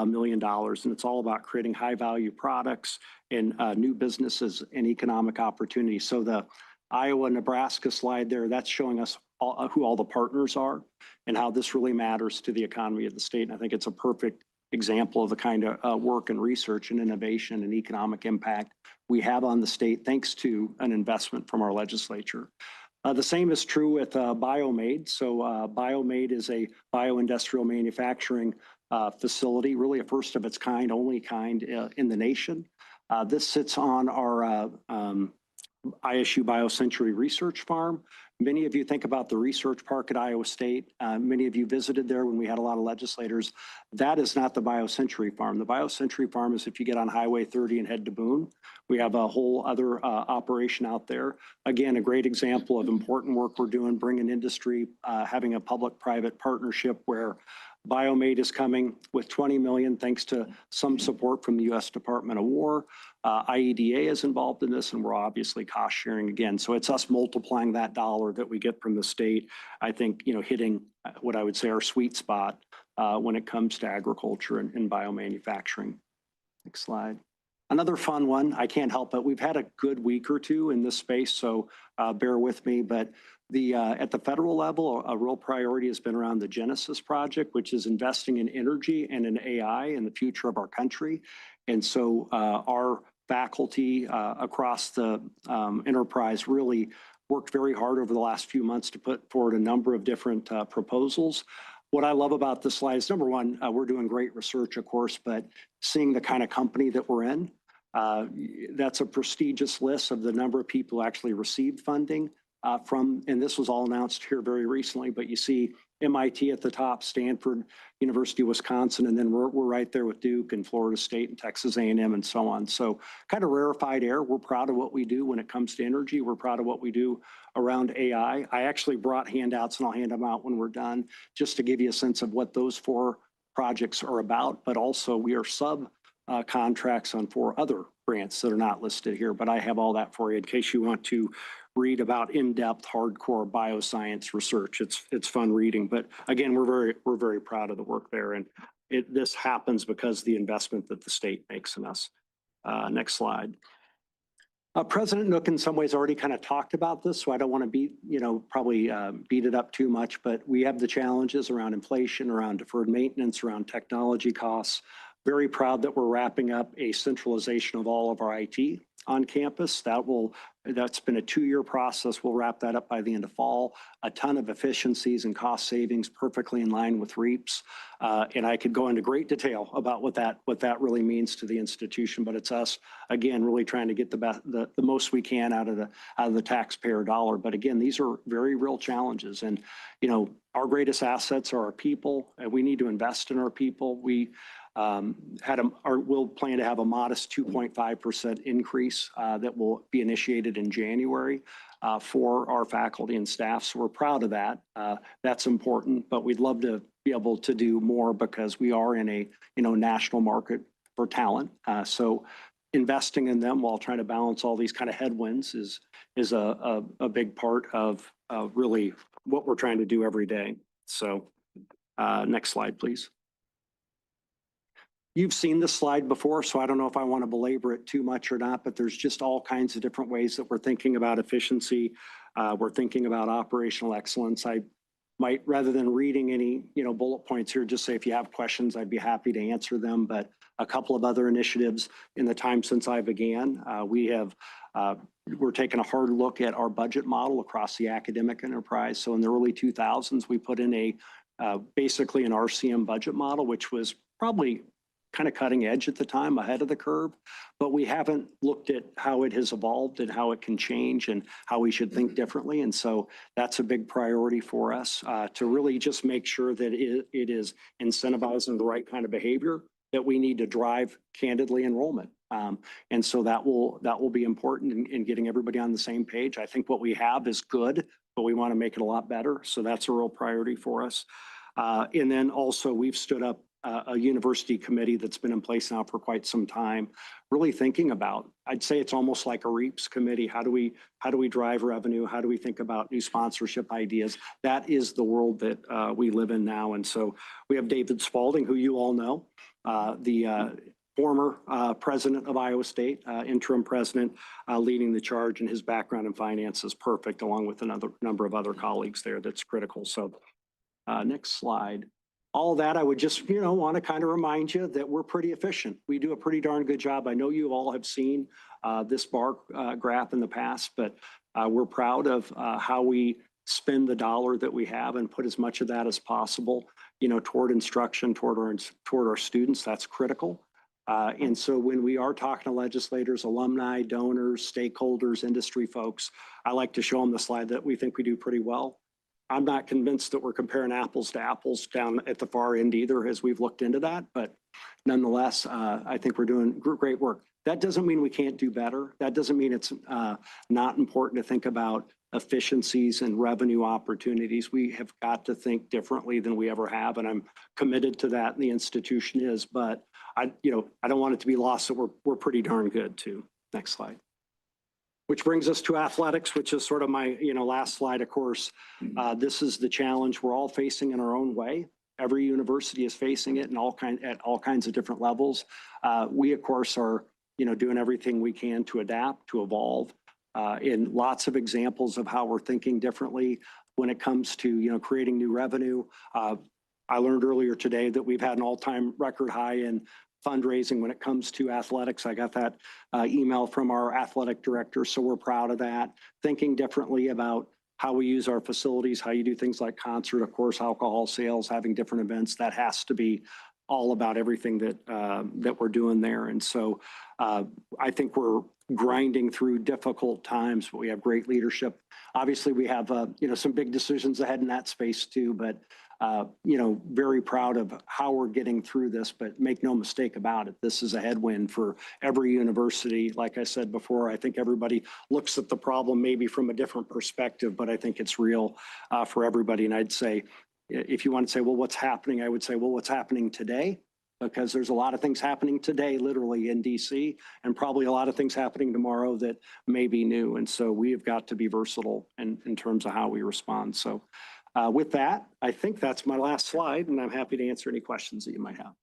million. And it's all about creating high value products and new businesses and economic opportunities. So the Iowa, Nebraska slide there, that's showing us who all the partners are and how this really matters to the economy of the state. And I think it's a perfect example of the kind of work and research and innovation and economic impact we have on the state, thanks to an investment from our legislature. The same is true with BioMade. So BioMade is a bioindustrial manufacturing facility, really a first of its kind, only kind in the nation. This sits on our ISU BioCentury Research Farm. Many of you think about the research park at Iowa State. Many of you visited there when we had a lot of legislators. That is not the BioCentury Farm. The BioCentury Farm is if you get on Highway 30 and head to Boone. We have a whole other operation out there. Again, a great example of important work we're doing, bringing industry, having a public-private partnership where BioMate is coming with 20 million thanks to some support from the U.S. Department of War. IEDA is involved in this, and we're obviously cost sharing again. So it's us multiplying that dollar that we get from the state. I think, hitting what I would say our sweet spot when it comes to agriculture and biomanufacturing. Next slide. Another fun one, I can't help it. We've had a good week or two in this space, so bear with me. But at the federal level, a real priority has been around the Genesis project, which is investing in energy and in AI in the future of our country. And so our faculty across the enterprise really worked very hard over the last few months to put forward a number of different proposals. What I love about this slide is, number one, we're doing great research, of course, but seeing the kind of company that we're in, that's a prestigious list of the number of people who actually received funding from, and this was all announced here very recently, but you see MIT at the top, Stanford, University of Wisconsin, and then we're right there with Duke and Florida State and Texas A&M and so on. So kind of rarefied air. We're proud of what we do when it comes to energy. We're proud of what we do around AI. I actually brought handouts and I'll hand them out when we're done, just to give you a sense of what those 4 projects are about. But also we are contracts on 4 other grants that are not listed here, but I have all that for you in case you want to read about in-depth hardcore bioscience research. It's fun reading, but again, we're very proud of the work there, and this happens because the investment that the state makes in us. Next slide. President Nook in some ways already kind of talked about this, so I don't want to beat it up too much, but we have the challenges around inflation, around deferred maintenance, around technology costs. Very proud that we're wrapping up a centralization of all of our IT on campus. That's been a 2-year process. We'll wrap that up by the end of fall. A ton of efficiencies and cost savings, perfectly in line with REAPs. And I could go into great detail about what that really means to the institution, but it's us, again, really trying to get the most we can out of the taxpayer dollar. But again, these are very real challenges. And, our greatest assets are our people, and we need to invest in our people. We we'll plan to have a modest 2.5% increase that will be initiated in January for our faculty and staff. So we're proud of that. That's important, but we'd love to be able to do more because we are in a national market for talent. So investing in them while trying to balance all these kind of headwinds is a big part of really what we're trying to do every day. So next slide, please. You've seen this slide before, so I don't know if I want to belabor it too much or not, but there's just all kinds of different ways that we're thinking about efficiency. We're thinking about operational excellence. I might, rather than reading any, bullet points here, just say if you have questions, I'd be happy to answer them. But a couple of other initiatives in the time since I began, we're taking a hard look at our budget model across the academic enterprise. So in the early 2000s, we put in basically an RCM budget model, which was probably kind of cutting edge at the time, ahead of the curve, but we haven't looked at how it has evolved and how it can change and how we should think differently. And so that's a big priority for us to really just make sure that it is incentivizing the right kind of behavior that we need to drive candidly enrollment. And so that will be important in getting everybody on the same page. I think what we have is good, but we want to make it a lot better. So that's a real priority for us. And then also we've stood up a university committee that's been in place now for quite some time, really thinking about, I'd say it's almost like a REAPs committee. How do we drive revenue? How do we think about new sponsorship ideas? That is the world that we live in now. And so we have David Spalding, who you all know, the former president of Iowa State, interim president, leading the charge, and his background in finance is perfect, along with another number of other colleagues there that's critical. So next slide. All that, I would just, want to kind of remind you that we're pretty efficient. We do a pretty darn good job. I know you all have seen this bar graph in the past, but we're proud of how we spend the dollar that we have and put as much of that as possible, toward instruction, toward our students. That's critical. And so when we are talking to legislators, alumni, donors, stakeholders, industry folks, I like to show them the slide that we think we do pretty well. I'm not convinced that we're comparing apples to apples down at the far end either, as we've looked into that. But nonetheless, I think we're doing great work. That doesn't mean we can't do better. That doesn't mean it's not important to think about efficiencies and revenue opportunities. We have got to think differently than we ever have, and I'm committed to that, and the institution is. But I don't want it to be lost that we're pretty darn good too. Next slide. Which brings us to athletics, which is sort of my last slide. Of course, this is the challenge we're all facing in our own way. Every university is facing it at all kinds of different levels. We of course are doing everything we can to adapt, to evolve. In lots of examples of how we're thinking differently when it comes to creating new revenue. I learned earlier today that we've had an all-time record high in fundraising when it comes to athletics. I got that email from our athletic director, so we're proud of that. Thinking differently about how we use our facilities, how you do things like concert, of course, alcohol sales, having different events. That has to be all about everything that we're doing there. And so I think we're grinding through difficult times, but we have great leadership. Obviously, we have some big decisions ahead in that space too, but very proud of how we're getting through this. But make no mistake about it, this is a headwind for every university. Like I said before, I think everybody looks at the problem maybe from a different perspective, but I think it's real for everybody. And I'd say, if you want to say, well, what's happening? I would say, well, what's happening today? Because there's a lot of things happening today, literally in DC, and probably a lot of things happening tomorrow that may be new. And so we have got to be versatile in terms of how we respond. So with that, I think that's my last slide, and I'm happy to answer any questions that you might have.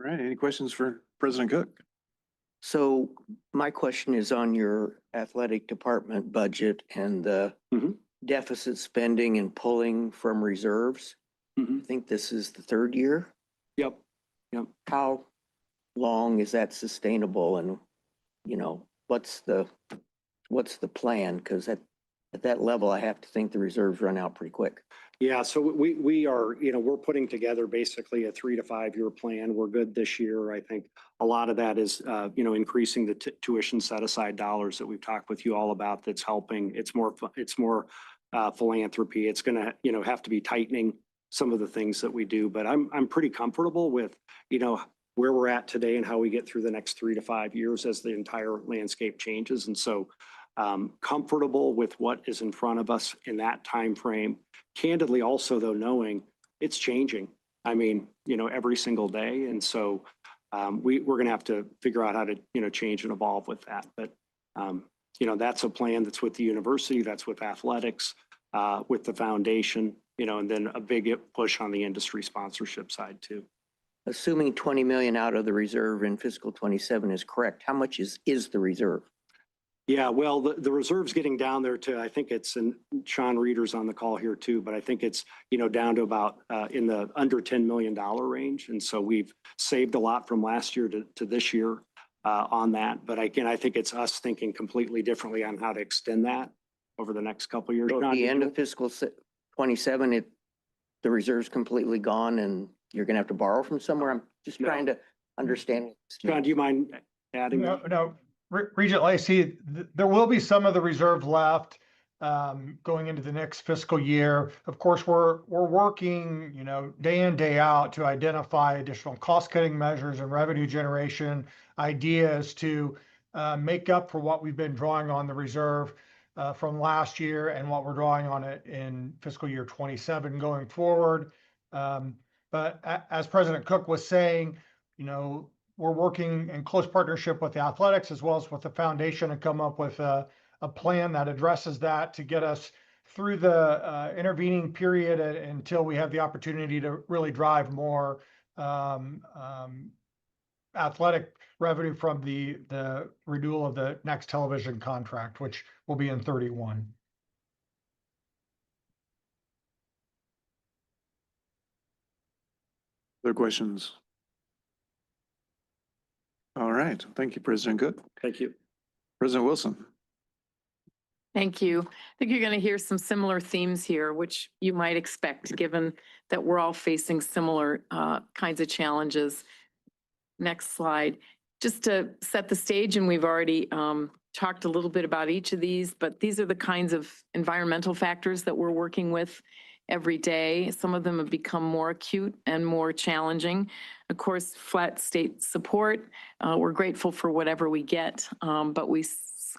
All right, any questions for President Cook? So my question is on your athletic department budget and the deficit spending and pulling from reserves. I think this is the third year. Yep. How long is that sustainable? And, what's the plan? Because at that level, I have to think the reserves run out pretty quick. Yeah, so we are, we're putting together basically a 3 to 5 year plan. We're good this year. I think a lot of that is, increasing the tuition set aside dollars that we've talked with you all about. That's helping. It's more philanthropy. It's going to, have to be tightening some of the things that we do. But I'm pretty comfortable with, where we're at today and how we get through the next 3 to 5 years as the entire landscape changes. And so comfortable with what is in front of us in that time frame. Candidly, also though, knowing it's changing. I mean, every single day. And so we're going to have to figure out how to, change and evolve with that. But, that's a plan that's with the university, that's with athletics, with the foundation, and then a big push on the industry sponsorship side too. Assuming 20 million out of the reserve in fiscal 27 is correct, how much is the reserve? Yeah, well, the reserve's getting down there to, I think it's, and Sean Reeder's on the call here too, but I think it's, down to about in the under $10 million range. And so we've saved a lot from last year to this year on that. But again, I think it's us thinking completely differently on how to extend that over the next couple of years. So at the end of fiscal 27, the reserve's completely gone and you're going to have to borrow from somewhere. I'm just trying to understand. John, do you mind adding? No. Regent Lacey, there will be some of the reserve left going into the next fiscal year. Of course, we're working, day in, day out to identify additional cost-cutting measures and revenue generation ideas to make up for what we've been drawing on the reserve from last year and what we're drawing on it in fiscal year 27 going forward. But as President Cook was saying, we're working in close partnership with the athletics as well as with the foundation to come up with a plan that addresses that to get us through the intervening period until we have the opportunity to really drive more athletic revenue from the renewal of the next television contract, which will be in 31. Other questions? All right. Thank you, President Cook. Thank you. President Wilson. Thank you. I think you're going to hear some similar themes here, which you might expect, given that we're all facing similar kinds of challenges. next slide. Just to set the stage, and we've already talked a little bit about each of these, but these are the kinds of environmental factors that we're working with every day. Some of them have become more acute and more challenging. Of course, flat state support, we're grateful for whatever we get, but we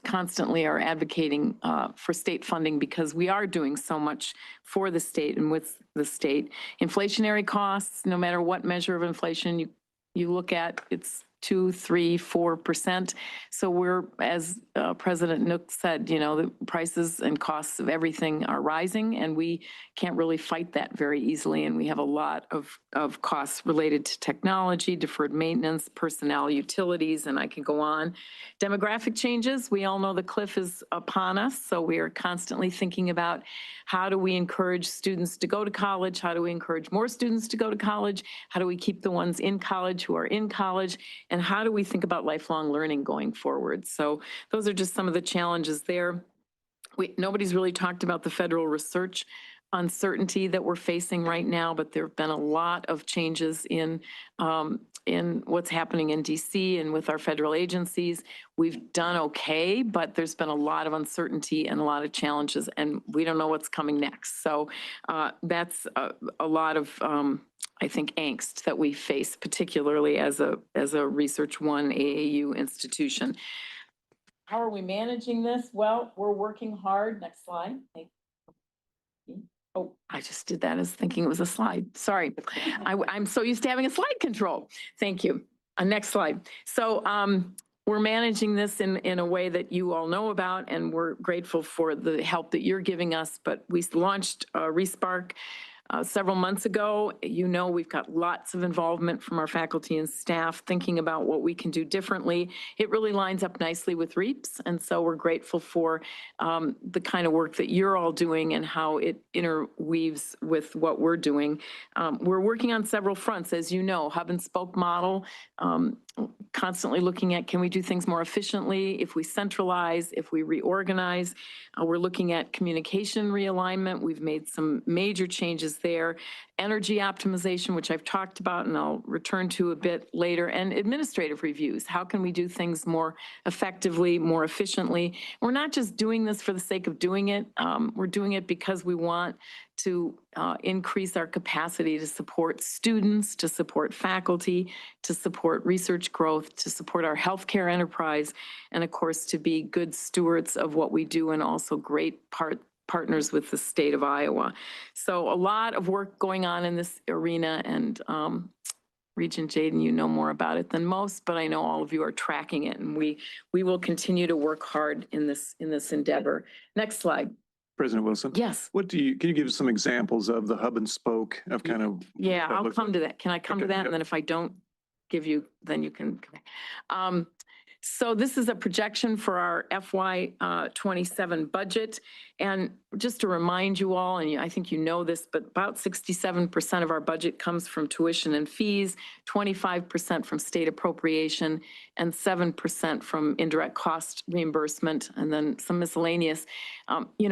constantly are advocating for state funding because we are doing so much for the state and with the state. Inflationary costs, no matter what measure of inflation you look at, it's 2, 3, 4%. So we're, as President Nook said, you know, the prices and costs of everything are rising, and we can't really fight that very easily. And we have a lot of costs related to technology, deferred maintenance, personnel, utilities, and I can go on. Demographic changes, we all know the cliff is upon us. So we are constantly thinking about how do we encourage students to go to college? How do we encourage more students to go to college? How do we keep the ones in college who are in college? And how do we think about lifelong learning going forward? So those are just some of the challenges there. Nobody's really talked about the federal research uncertainty that we're facing right now, but there have been a lot of changes in what's happening in DC and with our federal agencies. We've done okay, but there's been a lot of uncertainty and a lot of challenges, and we don't know what's coming next. So that's a lot of I think angst that we face, particularly as a Research One AAU institution. How are we managing this? Well, we're working hard. Next slide. Thank you. Oh, I just did that as thinking it was a slide. Sorry. I'm so used to having a slide control. Thank you. Next slide. So we're managing this in a way that you all know about, and we're grateful for the help that you're giving us. But we launched Respark several months ago. You know, we've got lots of involvement from our faculty and staff thinking about what we can do differently. It really lines up nicely with REAPS, and so we're grateful for the kind of work that you're all doing and how it interweaves with what we're doing. We're working on several fronts, as you know, hub and spoke model, constantly looking at, can we do things more efficiently if we centralize, if we reorganize? We're looking at communication realignment. We've made some major changes there. Energy optimization, which I've talked about and I'll return to a bit later, and administrative reviews. How can we do things more effectively, more efficiently? We're not just doing this for the sake of doing it. We're doing it because we want to increase our capacity to support students, to support faculty, to support research growth, to support our healthcare enterprise, and of course, to be good stewards of what we do and also great partners with the state of Iowa. So a lot of work going on in this arena, and Regent Jaden, you know more about it than most, but I know all of you are tracking it, and we will continue to work hard in this endeavor. Next slide. President Wilson? Yes. Can you give us some examples of the hub and spoke of kind of? Yeah, that I'll looks come like? to that. Can I come to Okay, that? yep. And then if I don't give you, then you can. So this is a projection for our FY 27 budget. And just to remind you all, and I think you know this, but about 67% of our budget comes from tuition and fees, 25% from state appropriation, and 7% from indirect cost reimbursement, and then some miscellaneous.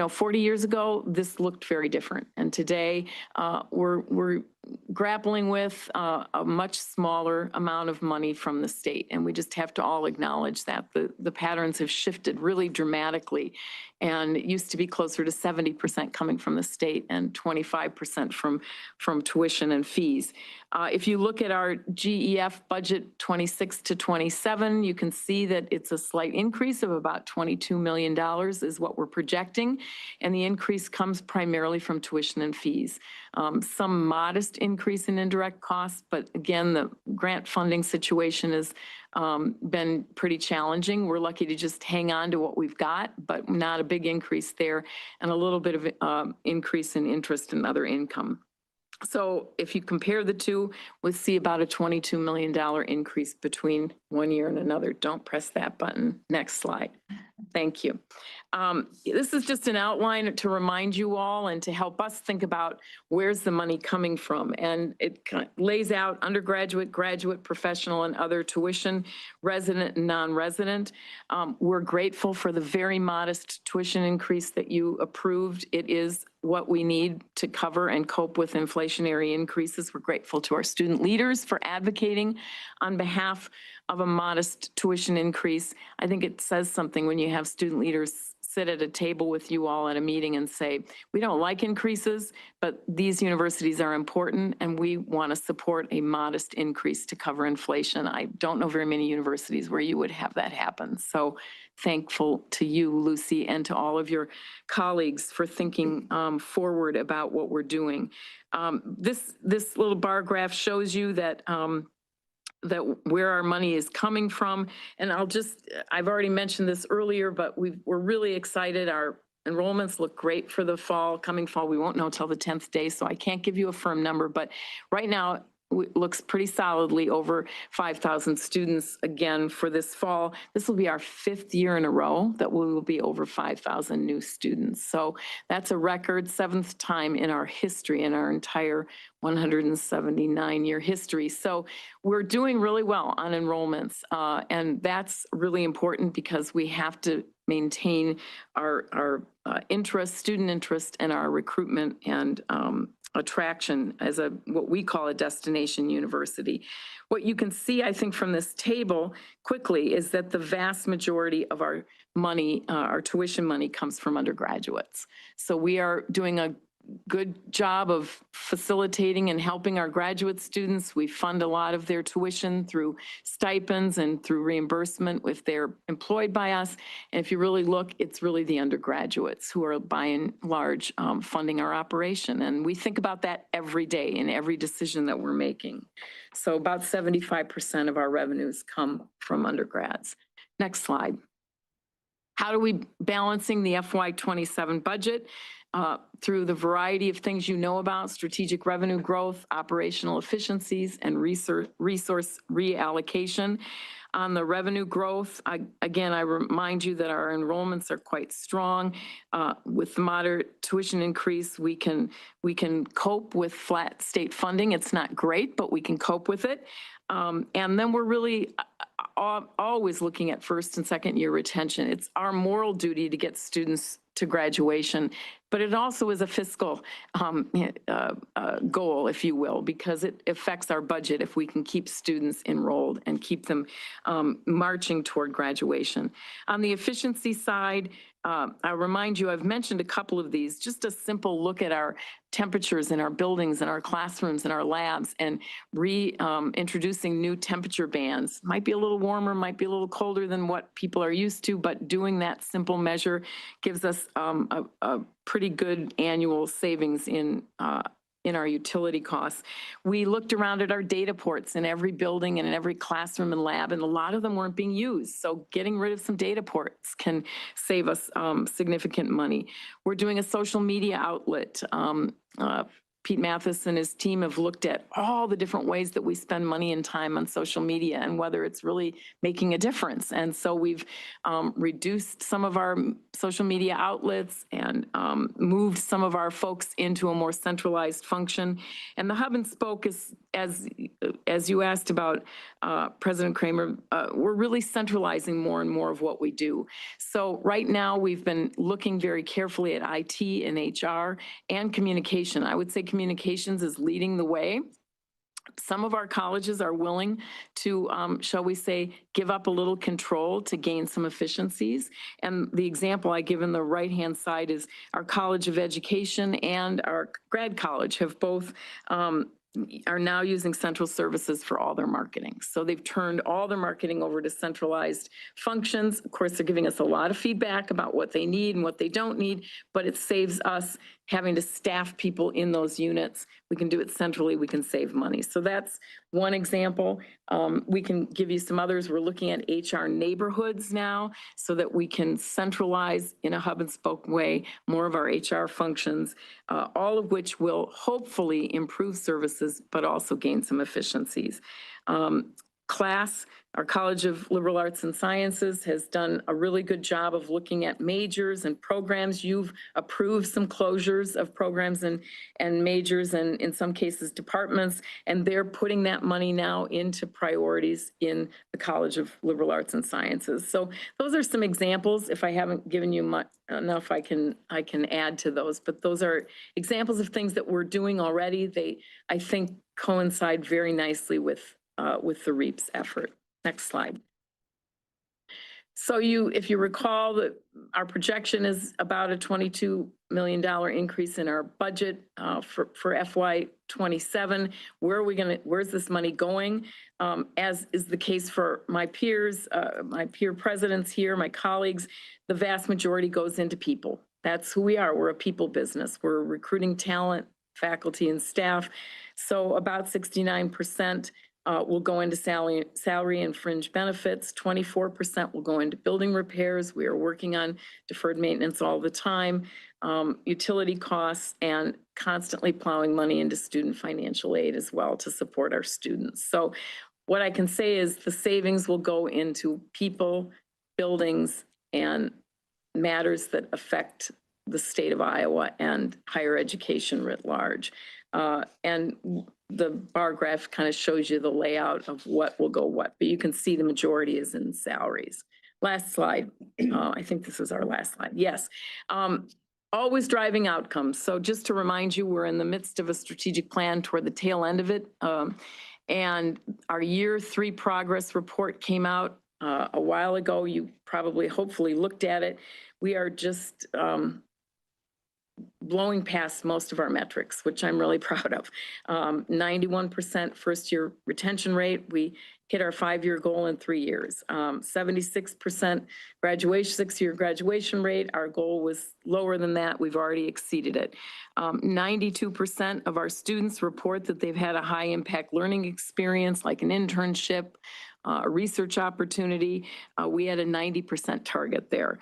40 years ago, this looked very different. And today, we're grappling with a much smaller amount of money from the state. And we just have to all acknowledge that the patterns have shifted really dramatically. And it used to be closer to 70% coming from the state and 25% from tuition and fees. If you look at our GEF budget 26 to 27, you can see that it's a slight increase of about $22 million is what we're projecting. And the increase comes primarily from tuition and fees. Some modest increase in indirect costs, but again, the grant funding situation has been pretty challenging. We're lucky to just hang on to what we've got, but not a big increase there, and a little bit of increase in interest and other income. So if you compare the two, we see about a $22 million increase between one year and another. Don't press that button. Next slide. Thank you. This is just an outline to remind you all and to help us think about where's the money coming from. And it lays out undergraduate, graduate, professional, and other tuition, resident and non-resident. We're grateful for the very modest tuition increase that you approved. It is what we need to cover and cope with inflationary increases. We're grateful to our student leaders for advocating on behalf of a modest tuition increase. I think it says something when you have student leaders sit at a table with you all at a meeting and say, we don't like increases, but these universities are important and we want to support a modest increase to cover inflation. I don't know very many universities where you would have that happen. So thankful to you, Lucy, and to all of your colleagues for thinking forward about what we're doing. This little bar graph shows you that where our money is coming from. And I've already mentioned this earlier, but we're really excited. Our enrollments look great for the coming fall. We won't know till the 10th day, so I can't give you a firm number, but right now it looks pretty solidly over 5,000 students again for this fall. This will be our 5th year in a row that we will be over 5,000 new students. So that's a record, 7th time in our history, in our entire 179-year history. So we're doing really well on enrollments, and that's really important because we have to maintain our interest, student interest, and our recruitment and attraction as what we call a destination university. What you can see, I think, from this table quickly is that the vast majority of our money, our tuition money, comes from undergraduates. So we are doing a good job of facilitating and helping our graduate students. We fund a lot of their tuition through stipends and through reimbursement if they're employed by us. And if you really look, it's really the undergraduates who are by and large funding our operation. And we think about that every day in every decision that we're making. So about 75% of our revenues come from undergrads. Next slide. How do we balancing the FY27 budget? Through the variety of things you know about: strategic revenue growth, operational efficiencies, and resource reallocation. On the revenue growth, again, I remind you that our enrollments are quite strong. With moderate tuition increase, we can cope with flat state funding. It's not great, but we can cope with it. And then we're really always looking at first and second year retention. It's our moral duty to get students to graduation, but it also is a fiscal goal, if you will, because it affects our budget if we can keep students enrolled and keep them marching toward graduation. On the efficiency side, I remind you, I've mentioned a couple of these, just a simple look at our temperatures in our buildings and our classrooms and our labs, and reintroducing new temperature bands. Might be a little warmer, might be a little colder than what people are used to, but doing that simple measure gives us a pretty good annual savings in our utility costs. We looked around at our data ports in every building and in every classroom and lab, and a lot of them weren't being used. So getting rid of some data ports can save us significant money. We're doing a social media outlet. Pete Mathis and his team have looked at all the different ways that we spend money and time on social media and whether it's really making a difference. And so we've reduced some of our social media outlets and moved some of our folks into a more centralized function. And the hub and spoke is, as you asked about, President Kramer, we're really centralizing more and more of what we do. So right now we've been looking very carefully at IT and HR and communication. I would say communications is leading the way. Some of our colleges are willing to, shall we say, give up a little control to gain some efficiencies. And the example I give in the right-hand side is our College of Education and our grad college have both are now using central services for all their marketing. So they've turned all their marketing over to centralized functions. Of course, they're giving us a lot of feedback about what they need and what they don't need, but it saves us having to staff people in those units. We can do it centrally, we can save money. So that's one example. We can give you some others. We're looking at HR neighborhoods now so that we can centralize in a hub and spoke way more of our HR functions, all of which will hopefully improve services, but also gain some efficiencies. class. Our College of Liberal Arts and Sciences has done a really good job of looking at majors and programs. You've approved some closures of programs and majors and in some cases departments, and they're putting that money now into priorities in the College of Liberal Arts and Sciences. So those are some examples. If I haven't given you much enough, I can add to those, but those are examples of things that we're doing already. They, I think, coincide very nicely with the REAPS effort. Next slide. So if you recall that our projection is about a $22 million increase in our budget for FY '27. Where's this money going? As is the case for my peers, my peer presidents here, my colleagues, the vast majority goes into people. That's who we are. We're a people business. We're recruiting talent, faculty and staff. So about 69% will go into salary and fringe benefits. 24% will go into building repairs. We are working on deferred maintenance all the time, utility costs, and constantly plowing money into student financial aid as well to support our students. So what I can say is the savings will go into people, buildings, and matters that affect the state of Iowa and higher education writ large. And the bar graph kind of shows you the layout of what will go what, but you can see the majority is in salaries. Last slide. I think this is our last slide. Yes. Always driving outcomes. So just to remind you, we're in the midst of a strategic plan toward the tail end of it. And our year 3 progress report came out a while ago. You probably, hopefully looked at it. We are just blowing past most of our metrics, which I'm really proud of. 91% first year retention rate. We hit our 5-year goal in 3 years. 76% graduation, 6-year graduation rate. Our goal was lower than that. We've already exceeded it. 92% of our students report that they've had a high impact learning experience, like an internship, a research opportunity. We had a 90% target there.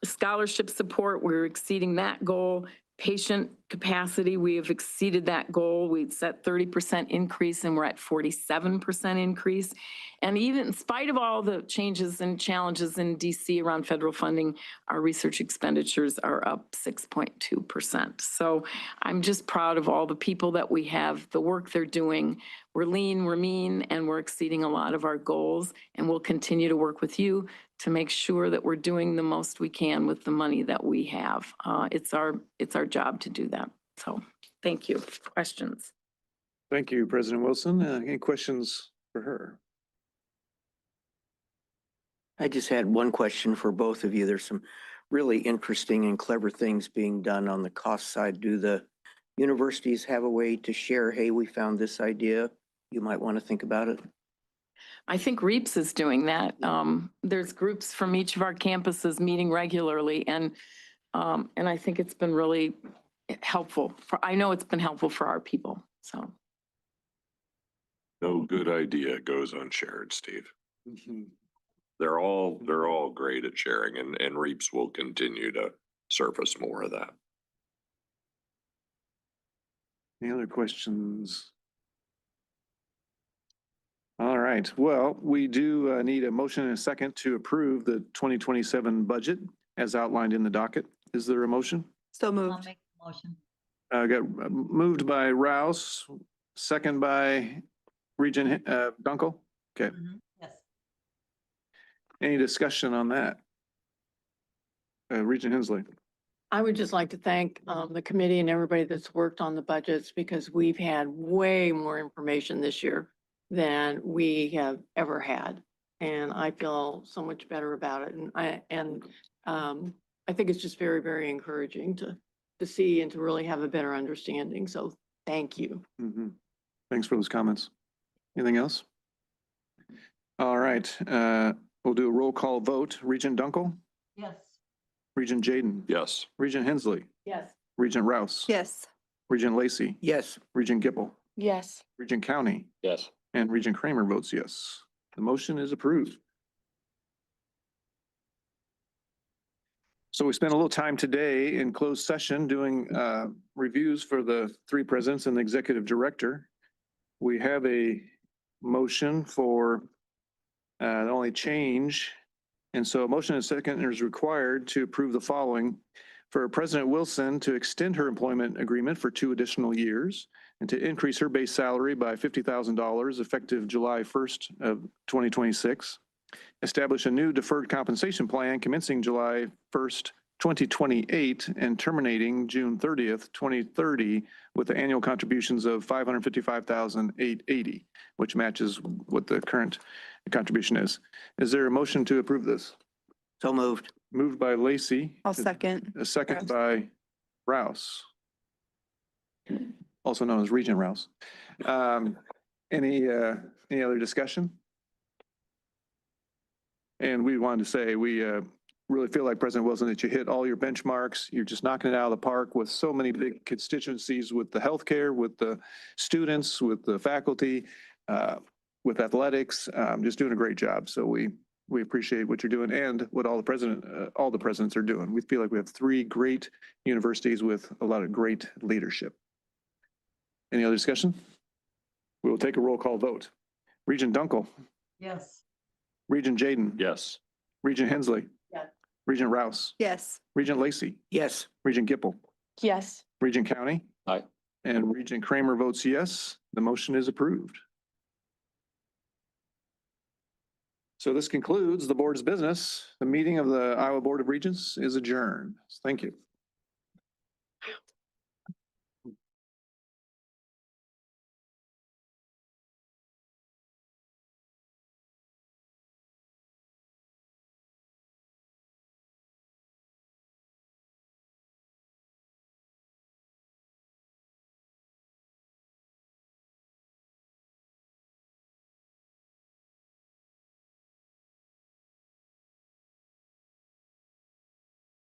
Scholarship support, we're exceeding that goal. Patient capacity, we have exceeded that goal. We'd set 30% increase and we're at 47% increase. And even in spite of all the changes and challenges in DC around federal funding, our research expenditures are up 6.2%. So I'm just proud of all the people that we have, the work they're doing. We're lean, we're mean, and we're exceeding a lot of our goals. And we'll continue to work with you to make sure that we're doing the most we can with the money that we have. It's our job to do that. So thank you. Questions? Thank you, President Wilson. Any questions for her? I just had one question for both of you. There's some really interesting and clever things being done on the cost side. Do the universities have a way to share, hey, we found this idea, you might want to think about it? I think REAPS is doing that. There's groups from each of our campuses meeting regularly, and I think it's been really helpful. I know it's been helpful for our people. So No good idea goes unshared, Steve. They're all great at sharing, and REAPS will continue to surface more of that. Any other questions? All right. Well, we do need a motion and a second to approve the 2027 budget as outlined in the docket. Is there a motion? So I'll moved. make the motion. Got moved by Rouse, second by Regent Dunkel. Okay. Yes. Any discussion on that? Regent Hensley. I would just like to thank the committee and everybody that's worked on the budgets, because we've had way more information this year than we have ever had. And I feel so much better about it. And I think it's just very, very encouraging to see and to really have a better understanding. So thank you. Thanks for those comments. Anything else? All right. We'll do a roll call vote. Regent Dunkel, Yes. Regent Jaden, Yes. Regent Hensley, Yes. Regent Rouse, Yes. Regent Lacy, Yes. Regent Gipple, Yes. Regent County, Yes. and Regent Kramer votes yes. The motion is approved. So we spent a little time today in closed session doing reviews for the 3 presidents and the executive director. We have a motion for the only change. And so a motion and second is required to approve the following. For President Wilson to extend her employment agreement for 2 additional years and to increase her base salary by $50,000 effective July 1st of 2026. Establish a new deferred compensation plan commencing July 1st, 2028 and terminating June 30th, 2030 with the annual contributions of $555,880, which matches what the current contribution is. Is there a motion to approve this? So moved. Moved by Lacy. I'll second. A second by Rouse. Also known as Regent Rouse. Any other discussion? And we wanted to say, we really feel like President Wilson, that you hit all your benchmarks. You're just knocking it out of the park with so many big constituencies, with the healthcare, with the students, with the faculty, with athletics, just doing a great job. So we appreciate what you're doing and what all the presidents are doing. We feel like we have 3 great universities with a lot of great leadership. Any other discussion? We will take a roll call vote. Regent Dunkel, Yes. Regent Jaden. Yes. Regent Hensley. Yes. Regent Rouse. Yes. Regent Lacy. Yes. Regent Gipple. Yes. Regent County. Aye. And Regent Kramer votes yes. The motion is approved. So this concludes the board's business. The meeting of the Iowa Board of Regents is adjourned. Thank you.